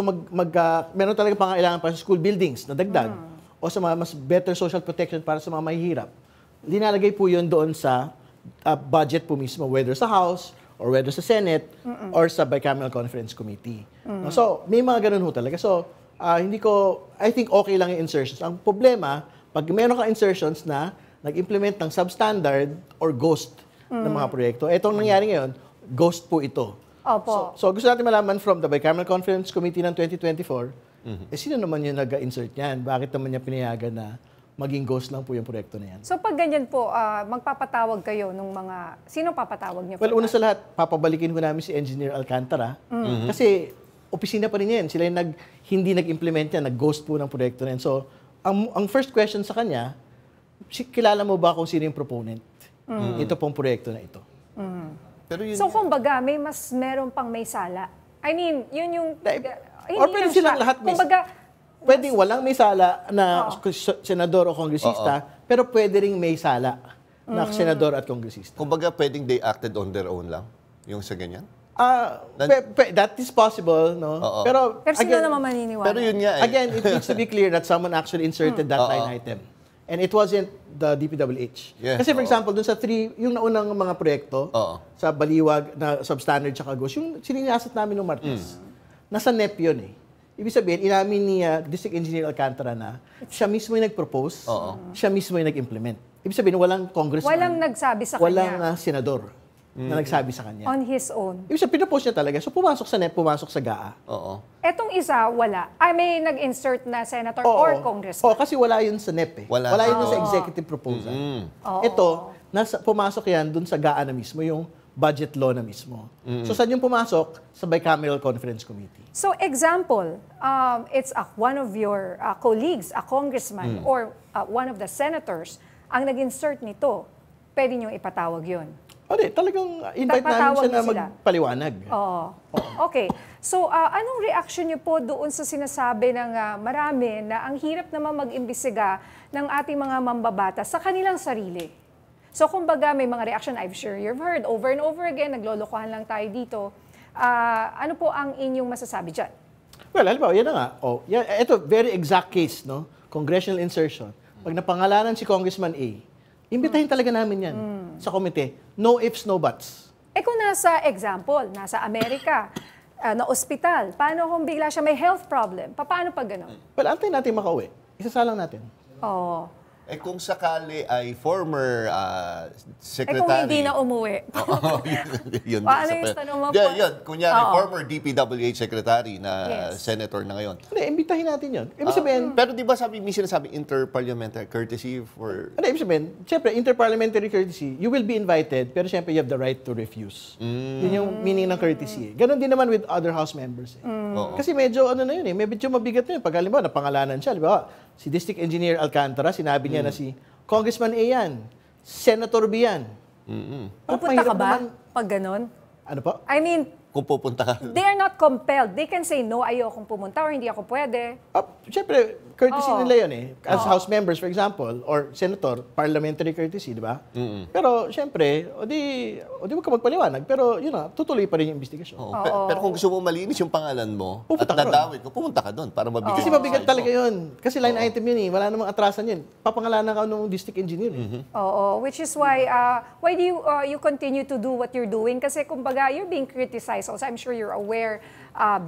meron talaga pangailangan para sa school buildings na dagdag o sa mga mas better social protection para sa mga mahihirap. Linalagay po yun doon sa budget po mismo, whether sa House or whether sa Senate or sa Bicameral Conference Committee. So, may mga ganun ho talaga. So, I think okay lang yung insertions. Ang problema, pag meron kang insertions na nag-implement ng substandard or ghost ng mga proyekto, etong nangyari ngayon, ghost po ito. Opo. So gusto natin malaman from the Bicameral Conference Committee ng 2024, sino naman yung nag-insert yan? Bakit naman niya pinayagan na maging ghost lang po yung proyekto na yan? So pag ganyan po, magpapatawag kayo nung mga... Sino papatawag niyo? Well, una sa lahat, papabalikin ko namin si Engineer Alcantara. Kasi opisina pa rin yan. Sila yung hindi nag-implement yan, nag-ghost po ng proyekto na yan. So, ang first question sa kanya, kilala mo ba kung sino yung proponent? Ito pong proyekto na ito. Pero yun, so kumbaga, meron pang may sala. I mean, yun yung... Or pwede silang lahat may... Pwedeng walang may sala na senador o kongresista, pero pwede ring may sala na senador at kongresista. Kumbaga, pwedeng they acted on their own lang? Yung sa ganyan? That is possible, no? Pero sino naman maniniwala? Pero yun nga eh. Again, it needs to be clear that someone actually inserted that line item. And it wasn't the DPWH. Yeah. Kasi for example, dun sa yung naunang mga proyekto, sa Baliwag, na substandard tsaka ghost, yung sininasat namin ng Martes, nasa NEP yun eh. Ibig sabihin, inamin ni District Engineer Alcantara na siya mismo yung nag-propose, siya mismo yung nag-implement. Ibig sabihin, walang congressman. Walang nagsabi sa walang kanya. Senador na nagsabi sa kanya. On his own. Ibig sabihin, pinopose niya talaga. So, pumasok sa NEP, pumasok sa GAA. Etong isa, wala. May nag-insert na senator or congressman. Kasi wala yun sa NEP eh. Wala yun sa executive proposal. Ito, pumasok yan dun sa GAA na mismo, yung budget law na mismo. So, saan yung pumasok? Sa Bicameral Conference Committee. So, example, it's one of your colleagues, a congressman, or one of the senators, ang nag-insert nito, pwede niyong ipatawag yun. Talagang invite namin siya na magpaliwanag. Okay. So, anong reaction niyo po doon sa sinasabi ng marami na ang hirap naman mag-imbestiga ng ating mga mambabata sa kanilang sarili? So, kumbaga, may mga reaction, I'm sure you've heard over and over again, naglolokohan lang tayo dito. Ano po ang inyong masasabi dyan? Well, halimbawa, yan na nga. Ito, very exact case, no? Congressional insertion. Pag napangalanan si Congressman A, imbitahin talaga namin yan sa komite. No ifs, no buts. Kung nasa example, nasa Amerika, na ospital, paano kung bigla siya may health problem? Paano pag gano'n? Well, antayin natin makauwi. Isasalang natin. Kung sakali ay former secretary... kung hindi na umuwi. Yun. Ano yung tanong mo po? Kunyari, former DPWH secretary na senator na ngayon. Hindi, imbitahin natin yun. Ibig sabihin... Pero di ba may sinasabi interparliamentary courtesy for... Hindi, ibig sabihin, siyempre, interparliamentary courtesy, you will be invited, pero siyempre, you have the right to refuse. Yun yung meaning ng courtesy. Ganon din naman with other House members. Kasi medyo, medyo mabigat na yun. Pag halimbawa, napangalanan siya, halimbawa, si District Engineer Alcantara, sinabi niya na si Congressman A yan, Senator B yan. Pupunta ka ba pag ganon? Ano po? I mean, kung pupunta ka. They are not compelled. They can say, no, ayokong pumunta or hindi ako pwede. Siyempre, courtesy nila yun eh. As House members, for example, or Senator, parliamentary courtesy, di ba? Pero, siyempre, o di wag ka magpaliwanag. Pero, tutuloy pa rin yung investigasyon. Pero kung gusto mo malinis yung pangalan mo, at nadawit ko, pumunta ka doon para mabigyan. Kasi mabigat talaga yun. Kasi line item yun eh. Wala namang atrasan yun. Papangalanan ka ng district engineer eh. Which is why do you continue to do what you're doing? Kasi kumbaga, you're being criticized. Also, I'm sure you're aware.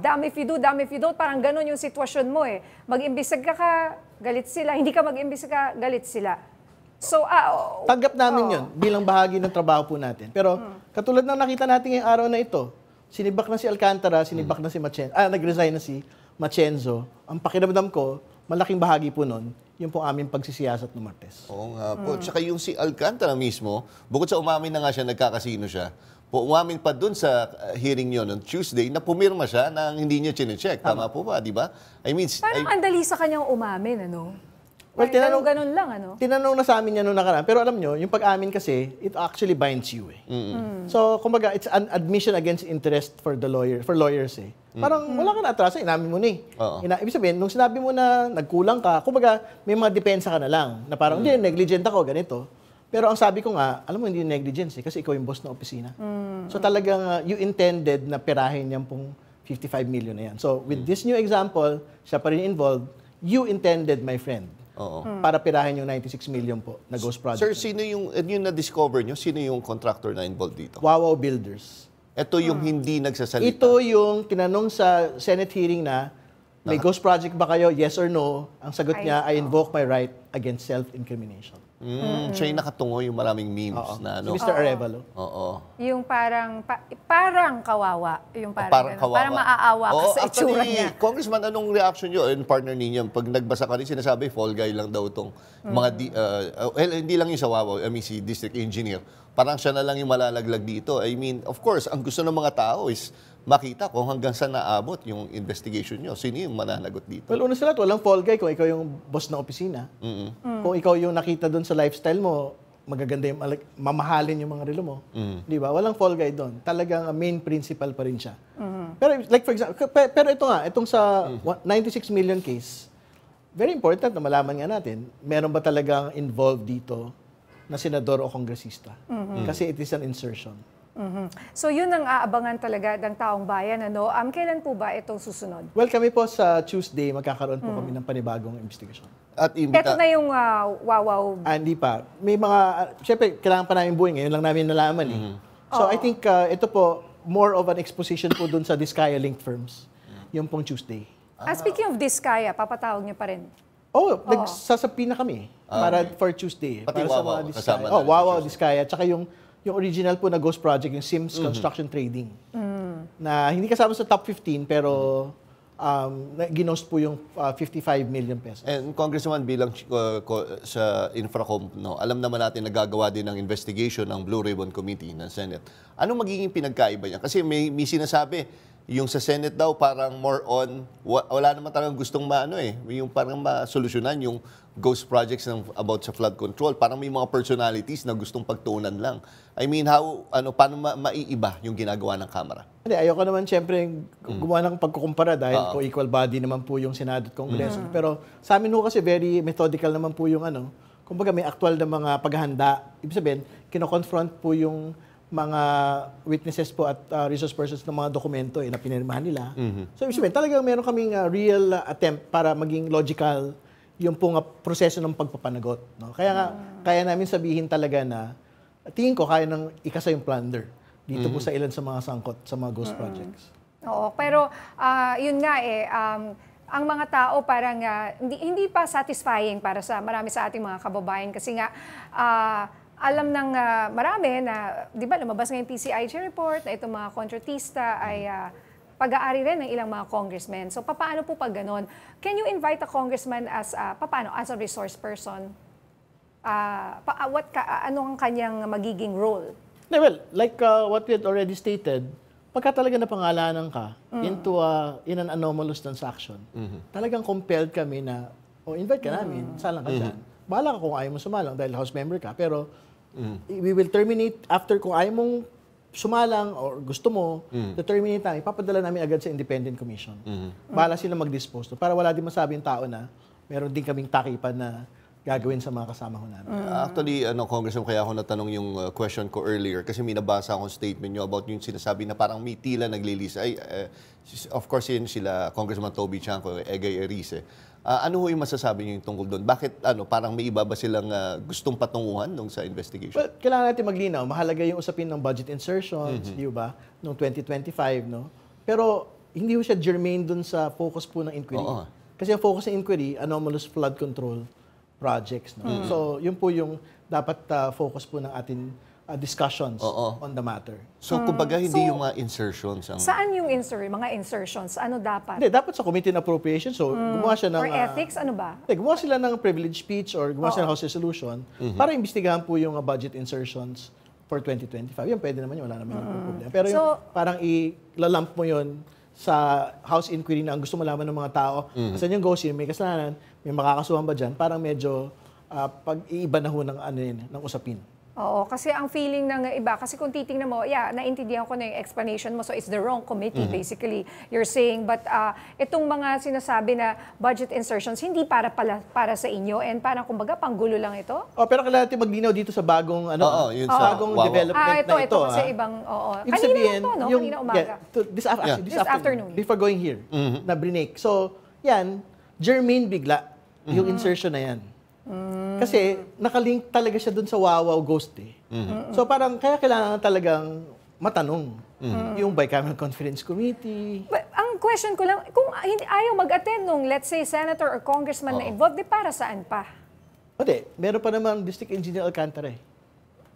Damn if you do, damn if you don't. Parang ganun yung sitwasyon mo eh. Mag-imbestiga ka, galit sila. Hindi ka mag-imbestiga, galit sila. So, tanggap namin yun bilang bahagi ng trabaho po natin. Pero katulad ng nakita natin ngayong araw na ito, sinibak na si Alcantara, sinibak na si Machenzo, nag-resign na si Machenzo. Ang pakiramdam ko, malaking bahagi po nun, yung po aming pagsisiyasat ng Martes. Oo nga po. Tsaka yung si Alcantara mismo, bukod sa umamin na nga siya, nagkakasino siya, umamin pa dun sa hearing nyo noong Tuesday na pumirma siya na hindi niya chinecheck. Tama po ba, di ba? I mean, Parang ang dali sa kanyang umamin, ano? Well, ganun lang, ano? Tinanong na sa amin yan noong nakaraan. Pero alam nyo, yung pag-amin kasi, it actually binds you eh. So, kumbaga, it's an admission against interest for lawyers eh. Parang wala ka na atraso, inamin mo ni. Ibig sabihin, nung sinabi mo na nagkulang ka, kumbaga, may mga depensa ka na lang. Na parang, hindi, negligent ako, ganito. Pero ang sabi ko nga, alam mo, hindi negligence eh, kasi ikaw yung boss ng opisina. So talagang you intended na perahin yung pong 55 million na yan. So with this new example, siya pa rin involved, you intended, my friend, para pirahin yung 96 million po na Ghost Project. Sir, sino yung na-discover nyo? Sino yung contractor na involved dito? Wawaw Builders. Ito yung hindi nagsasalita. Ito yung tinanong sa Senate hearing na, may Ghost Project ba kayo? Yes or no? Ang sagot niya, I invoke my right against self-incrimination. Siya yung nakatungo yung maraming memes na ano. Si Mr. Arevalo. Oo. Yung parang kawawa. Yung Parang kawawa. Parang maaawa ka sa itsura niya. Congressman, anong reaction nyo in partner ninyo? Pag nagbasa ka rin, sinasabi, fall guy lang daw itong mga, hindi lang yung sa Wawaw, I mean si District Engineer. Parang siya na lang yung malalaglag dito. I mean, of course, ang gusto ng mga tao is makita kung hanggang saan naabot yung investigation nyo. Sino yung mananagot dito? Well, una sa lahat, walang fall guy kung ikaw yung boss ng opisina. Kung ikaw yung nakita doon sa lifestyle mo, magaganda yung mamahalin yung mga relo mo. Di ba? Walang fall guy doon. Talagang main principal pa rin siya. Pero like for example, pero ito nga, itong sa 96 million case, very important na malaman nga natin, meron ba talagang involved dito na senador o kongresista? Kasi it is an insertion. So yun ang aabangan talaga ng taong bayan, ano? Kailan po ba itong susunod? Well, kami po sa Tuesday, magkakaroon po kami ng panibagong investigasyon. At Ito na yung Wawaw. Hindi pa. May mga, syempre, kailangan pa namin buhay. Ngayon lang namin nalaman eh. So I think ito po, more of an exposition po dun sa Diskaya-linked firms. Yung pong Tuesday. Speaking of Diskaya, papatawag niyo pa rin. Nagsasapi na kami para for Tuesday. Pati para sa Wawaw, mga kasama Diskaya. na Wawaw, Diskaya. Tsaka yung original po na Ghost Project, yung Sims Construction Trading. Na hindi kasama sa top 15, pero ginost po yung 55 million pesos. And Congressman, bilang sa Infracom, no, alam naman natin nagagawa din ng investigation ng Blue Ribbon Committee ng Senate. Ano magiging pinagkaiba niya? Kasi may sinasabi, yung sa Senate daw parang more on, wala naman talagang gustong yung parang masolusyonan yung ghost projects about sa flood control. Parang may mga personalities na gustong pagtuunan lang. I mean, paano maiiba yung ginagawa ng Kamara? Hindi, ayoko naman siyempre gumawa ng pagkukumpara dahil po equal body naman po yung Senado at Kongreso. Pero sa amin po kasi very methodical naman po yung kumbaga may aktual na mga paghahanda. Ibig sabihin, kino-confront po yung mga witnesses po at resource persons ng mga dokumento na pinirmahan nila. So ibig sabihin, talagang meron kaming real attempt para maging logical yung pong proseso ng pagpapanagot. No? Kaya namin sabihin talaga na tingin ko kaya nang ikasa yung plunder dito po sa ilan sa mga sangkot sa mga ghost projects. Oo, pero yun nga ang mga tao parang hindi pa satisfying para sa marami sa ating mga kababayan kasi nga alam ng marami na, di ba, lumabas nga yung PCIG report na itong mga kontratista ay pag-aari rin ng ilang mga congressmen. So, paano po pag ganon? Can you invite a congressman as a resource person? Ano ang kanyang magiging role? Well, like what we had already stated, pagka talaga napangalanan ka in an anomalous transaction, talagang compelled kami na, invite ka namin, salang ka dyan. Bahala ka kung ayaw mo sumalang dahil House member ka, pero we will terminate after kung ayaw mong sumalang or gusto mo, terminate namin, ipapadala namin agad sa Independent Commission. Bahala sila mag-dispose para wala din masabi yung tao na meron din kaming takipan na gagawin sa mga kasama ko namin. Actually, Congressman, kaya ako natanong yung question ko earlier kasi may nabasa akong statement nyo about yung sinasabi na parang may tila naglilisa. Of course, yun sila, Congressman Toby Chanco, Egay Erice. Ano yung masasabi niyo yung tungkol doon? Bakit parang may iba ba silang gustong patunguhan nung sa investigation? Well, kailangan natin maglinaw. Mahalaga yung usapin ng budget insertions, di ba? Noong 2025, no? Pero hindi ho siya germane doon sa focus po ng inquiry. Kasi ang focus ng inquiry, anomalous flood control projects. No? So, yun po yung dapat focus po ng ating discussions on the matter. So, kumbaga, hindi yung mga insertions. Saan yung mga insertions? Ano dapat? Hindi, dapat sa Committee on Appropriation. So, gumawa siya ng... Or ethics, ano ba? Gumawa sila ng privilege speech or gumawa sila ng House Resolution para imbestigahan po yung budget insertions for 2025. Yan, pwede naman yun. Wala naman yung problema. Pero yung parang ilalamp mo yun sa House Inquiry na ang gusto malaman ng mga tao. Saan yung goes yun? May kasalanan? May makakasuhan ba dyan? Parang medyo pag-iiba na ho ng usapin. Oo, kasi ang feeling ng iba, kasi kung titingnan mo, naintindihan ko na yung explanation mo, so it's the wrong committee, basically, you're saying. But itong mga sinasabi na budget insertions, hindi para sa inyo, and parang kumbaga, panggulo lang ito? Pero kailangan natin maglinaw dito sa bagong, bagong development ito, na ito. Ito kasi ibang, kanina lang to, no? Kanina umaga. This afternoon. Before going here, na brinake. So, yan, germane bigla, yung insertion na yan. Kasi nakalink talaga siya dun sa Wawaw Ghost eh. So parang kaya kailangan talagang matanong yung Bicameral Conference Committee. But, ang question ko lang, kung ayaw mag-attend nung, let's say, senator or congressman na involved, di para saan pa? Hindi, meron pa naman District Engineer Alcantara eh.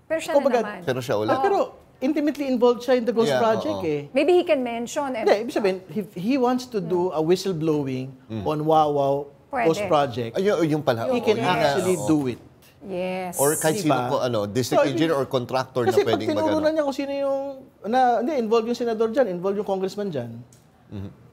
Pero siya na naman. Pero siya ulit. Pero intimately involved siya in the Ghost Project eh. Maybe he can mention. Hindi, ibig sabihin, he wants to do a whistleblowing on Wawaw Ghost Project. Yung pala. He can actually do it. Yes. Or kahit sino po, district engineer or contractor na pwedeng Kasi pag tinurunan niya kung sino yung, involved yung senador dyan, involved yung congressman dyan,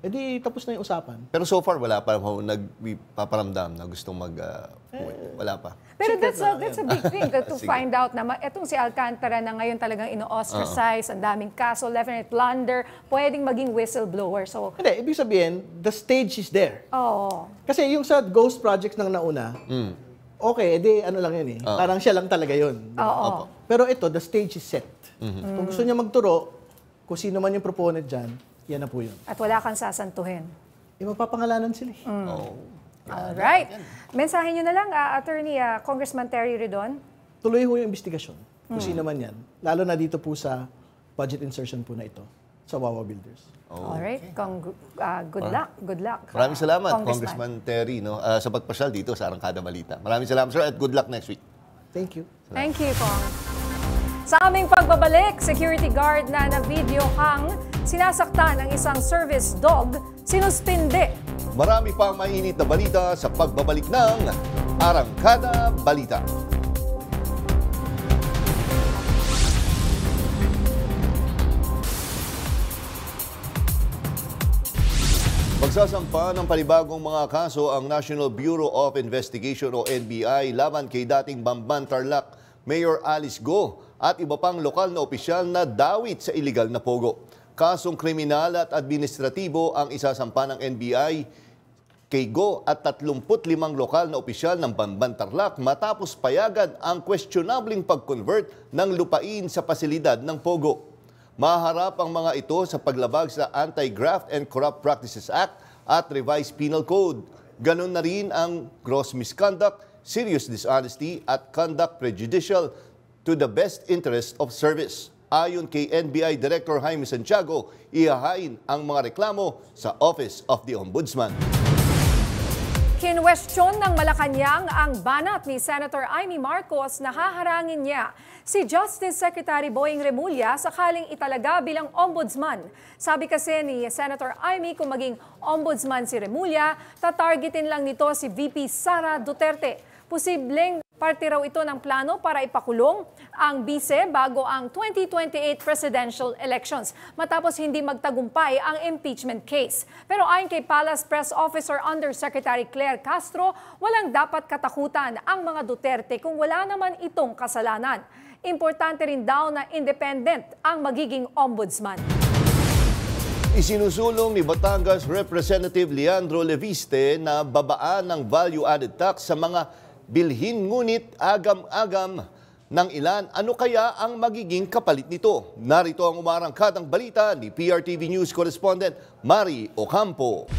edi tapos na yung usapan. Pero so far, wala pa nagpaparamdam na gustong wala pa. Pero that's a big thing to find out na etong si Alcantara na ngayon talagang ino-ostracize, ang daming kaso, left and right plunder, pwedeng maging whistleblower. So, hindi, ibig sabihin, the stage is there. Kasi yung sa Ghost Projects nang nauna, okay, edi ano lang yun eh. Parang siya lang talaga yun. Pero ito, the stage is set. Kung gusto niya magturo, kung sino man yung proponent dyan, yan na po yun. At wala kang sasantuhin. Mapapangalanan sila eh. Alright. Mensahe nyo na lang, Attorney Congressman Terry Redon. Tuloy ho yung investigasyon kung sino man yan. Lalo na dito po sa budget insertion po na ito sa Wawa Builders. Alright. Good luck. Good luck. Maraming salamat, Congressman Terry, sa pagpasyal dito sa Arangkada Balita. Maraming salamat, sir, at good luck next week. Thank you. Thank you, Kong. Sa aming pagbabalik, security guard na na-video hang sinasaktan ng isang service dog, sinuspinde. Marami pang mainit na balita sa pagbabalik ng Arangkada Balita. Magsasampa ng panibagong mga kaso ang National Bureau of Investigation o NBI laban kay dating Bamban Tarlac Mayor Alice Go at iba pang lokal na opisyal na dawit sa iligal na pogo. Kasong kriminal at administratibo ang isasampa ng NBI kay Go at 35 lokal na opisyal ng Bamban Tarlac matapos payagan ang questionabling pag-convert ng lupain sa pasilidad ng pogo. Maharap ang mga ito sa paglabag sa Anti-Graft and Corrupt Practices Act at Revised Penal Code. Ganon na rin ang gross misconduct, serious dishonesty at conduct prejudicial to the best interest of service. Ayon kay NBI Director Jaime Santiago, ihahain ang mga reklamo sa Office of the Ombudsman. Kinwestiyon ng Malacanang ang banat ni Senator Amy Marcos na haharangin niya si Justice Secretary Boying Remulla sakaling italaga bilang ombudsman. Sabi kasi ni Senator Amy kung maging ombudsman si Remulla, tatargetin lang nito si VP Sara Duterte. Posibleng parte raw ito ng plano para ipakulong ang bise bago ang 2028 presidential elections matapos hindi magtagumpay ang impeachment case. Pero ayon kay Palace Press Officer Undersecretary Claire Castro, walang dapat katakutan ang mga Duterte kung wala naman itong kasalanan. Importante rin daw na independent ang magiging ombudsman. Isinusulong ni Batangas Representative Leandro Leviste na babaan ng value-added tax sa mga bilhin, ngunit agam-agam ng ilan. Ano kaya ang magiging kapalit nito? Narito ang umarangkadang balita ni PRTV News Correspondent Mari Ocampo.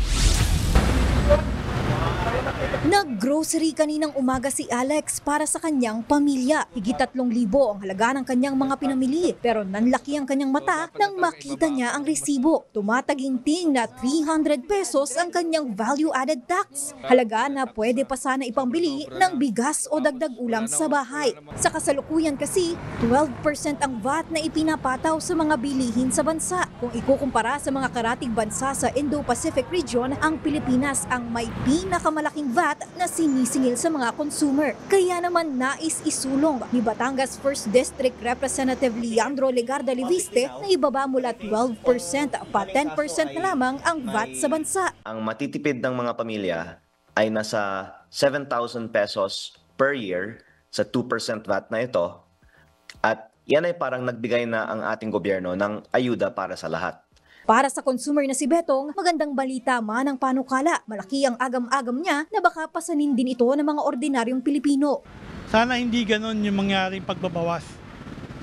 Nag-grocery kaninang umaga si Alex para sa kanyang pamilya. Higit 3,000 ang halaga ng kanyang mga pinamili, pero nanlaki ang kanyang mata nang makita niya ang resibo. Tumataginting na 300 pesos ang kanyang value-added tax. Halaga na pwede pa sana ipambili ng bigas o dagdag ulam sa bahay. Sa kasalukuyan kasi, 12% ang VAT na ipinapataw sa mga bilihin sa bansa. Kung ikukumpara sa mga karatig bansa sa Indo-Pacific region, ang Pilipinas ang may pinakamalaking VAT na sinisingil sa mga consumer. Kaya naman nais isulong ni Batangas 1st District Representative Leandro Legarda Liviste na ibaba mula 12% pa 10% na lamang ang VAT sa bansa. Ang matitipid ng mga pamilya ay nasa 7,000 pesos per year sa 2% VAT na ito, at yan ay parang nagbigay na ang ating gobyerno ng ayuda para sa lahat. Para sa consumer na si Betong, magandang balita man ang panukala. Malaki ang agam-agam niya na baka pasanin din ito ng mga ordinaryong Pilipino. Sana hindi ganon yung mangyaring pagbabawas.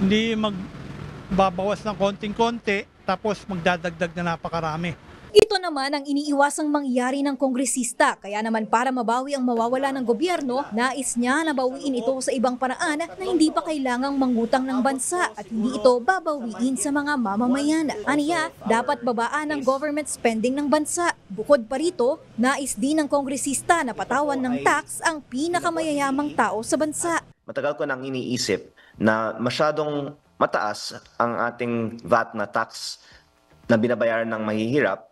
Hindi magbabawas ng konting-konti tapos magdadagdag na napakarami. Ito naman ang iniiwasang mangyari ng kongresista, kaya naman para mabawi ang mawawala ng gobyerno, nais niya na bawiin ito sa ibang paraan na hindi pa kailangang mangutang ng bansa at hindi ito babawiin sa mga mamamayan. Aniya, dapat babaan ang government spending ng bansa. Bukod pa rito, nais din ng kongresista na patawan ng tax ang pinakamayayamang tao sa bansa. Matagal ko nang iniisip na masyadong mataas ang ating VAT na tax na binabayaran ng mahihirap,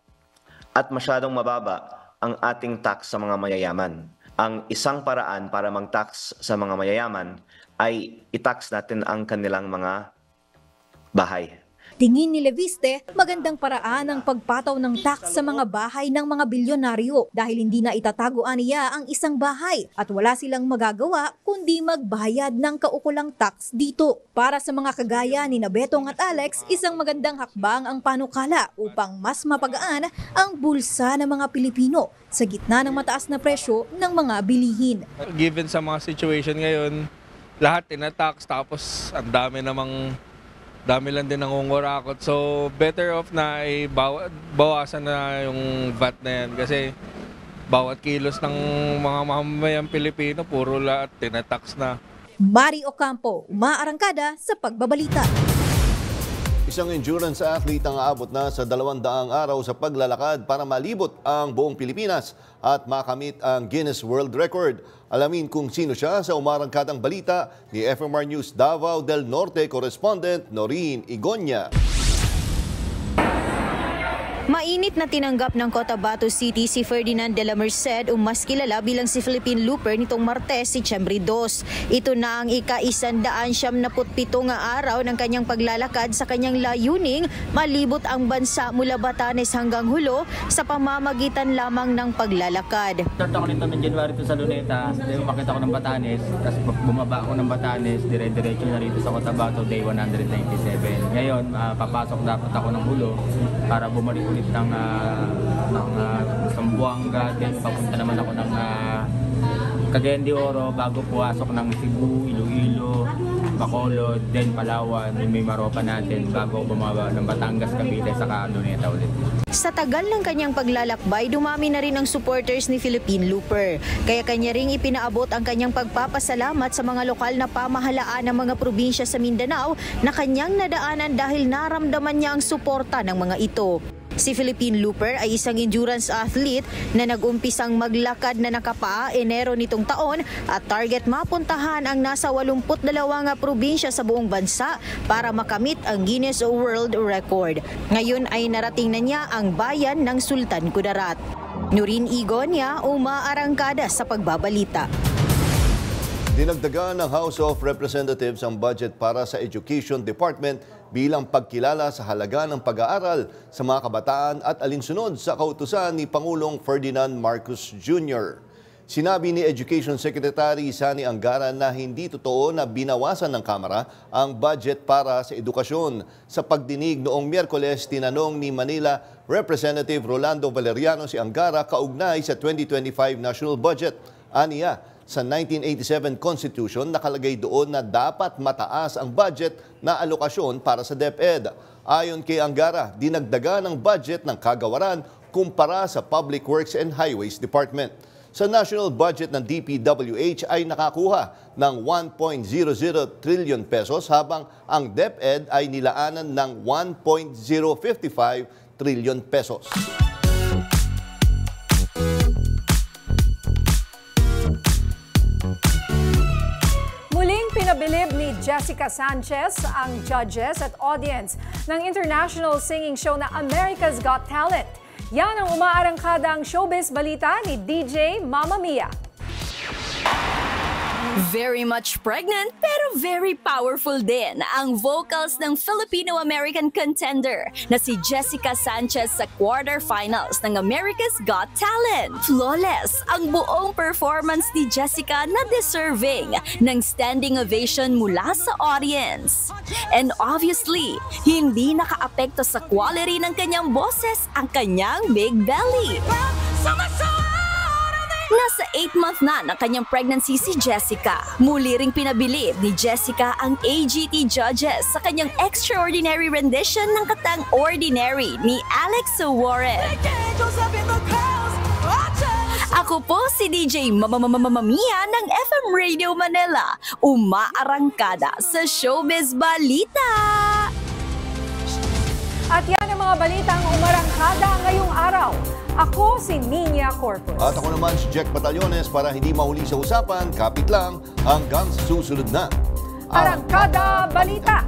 at masyadong mababa ang ating tax sa mga mayayaman. Ang isang paraan para mag-tax sa mga mayayaman ay i-tax natin ang kanilang mga bahay. Tingin ni Leviste, magandang paraan ang pagpataw ng tax sa mga bahay ng mga bilyonaryo dahil hindi na itataguan niya ang isang bahay at wala silang magagawa kundi magbayad ng kaukulang tax dito. Para sa mga kagaya ni Betong at Alex, isang magandang hakbang ang panukala upang mas mapagaan ang bulsa ng mga Pilipino sa gitna ng mataas na presyo ng mga bilihin. Given sa mga situation ngayon, lahat tinatax tapos ang dami lang din nangungurakot. So, better off na bawasan na yung VAT na yan kasi bawat kilos ng mga mamamayang Pilipino, puro lahat tinatax na. Mari Ocampo, umaarangkada sa pagbabalita. Isang endurance athlete ang aabot na sa 200 araw sa paglalakad para malibot ang buong Pilipinas at makamit ang Guinness World Record. Alamin kung sino siya sa umarangkadang balita ni FMR News Davao del Norte correspondent Noreen Igonya. Mainit na tinanggap ng Cotabato City si Ferdinand de la Merced o mas kilala bilang si Philippine Looper nitong Martes, Setyembre 2. Ito na ang ika-177 nga araw ng kanyang paglalakad sa kanyang layuning malibot ang bansa mula Batanes hanggang Hulo sa pamamagitan lamang ng paglalakad. Start ako nito ng January to sa Luneta, then umakit ako ng Batanes, tapos bumaba ako ng Batanes, dire-diretso na rito sa Cotabato, day 197. Ngayon, papasok dapat ako ng Hulo para bumalik ulit ng Zamboanga, then papunta naman ako ng Cagayan de Oro bago puwasok ng Cebu, Iloilo, Bacolod, then Palawan, may Maropa natin bago bumaba ng Batangas, Cavite, saka Luneta ulit. Sa tagal ng kanyang paglalakbay, dumami na rin ang supporters ni Philippine Looper. Kaya kanya ring ipinaabot ang kanyang pagpapasalamat sa mga lokal na pamahalaan ng mga probinsya sa Mindanao na kanyang nadaanan dahil naramdaman niya ang suporta ng mga ito. Si Philippine Looper ay isang endurance athlete na nag-umpisang maglakad na nakapaa Enero nitong taon at target mapuntahan ang nasa 82 nga probinsya sa buong bansa para makamit ang Guinness World Record. Ngayon ay narating na niya ang bayan ng Sultan Kudarat. Noreen Igonya, umaarangkada sa pagbabalita. Dinagdagan ng House of Representatives ang budget para sa Education Department bilang pagkilala sa halaga ng pag-aaral sa mga kabataan at alinsunod sa kautusan ni Pangulong Ferdinand Marcos Jr. Sinabi ni Education Secretary Sani Angara na hindi totoo na binawasan ng Kamara ang budget para sa edukasyon. Sa pagdinig noong Miyerkules, tinanong ni Manila Representative Rolando Valeriano si Angara kaugnay sa 2025 national budget. Aniya, sa 1987 Constitution, nakalagay doon na dapat mataas ang budget na alokasyon para sa DepEd. Ayon kay Angara, dinagdagan ang budget ng kagawaran kumpara sa Public Works and Highways Department. sa national budget ng DPWH ay nakakuha ng 1.00 trillion pesos habang ang DepEd ay nilaanan ng 1.055 trillion pesos. Muling pinabilib ni Jessica Sanchez ang judges at audience ng international singing show na America's Got Talent. Yan ang umaarangkadang showbiz balita ni DJ Mama Mia. Very much pregnant pero very powerful din ang vocals ng Filipino-American contender na si Jessica Sanchez sa quarterfinals ng America's Got Talent. Flawless ang buong performance ni Jessica na deserving ng standing ovation mula sa audience. And obviously, hindi nakaapekto sa quality ng kanyang boses ang kanyang big belly. Nasa 8th month na ng kanyang pregnancy si Jessica. Muli ring pinabilib ni Jessica ang AGT judges sa kanyang extraordinary rendition ng katang Ordinary ni Alex Warren. Ako po si DJ Mama Mia ng FM Radio Manila, umaarangkada sa Showbiz Balita. At yan ang mga balitang umarangkada ngayong araw. Ako si Nina Corpus. At ako naman si Jack Batallones. Para hindi mahuli sa usapan, kapit lang hanggang sa susunod na Arangkada Balita.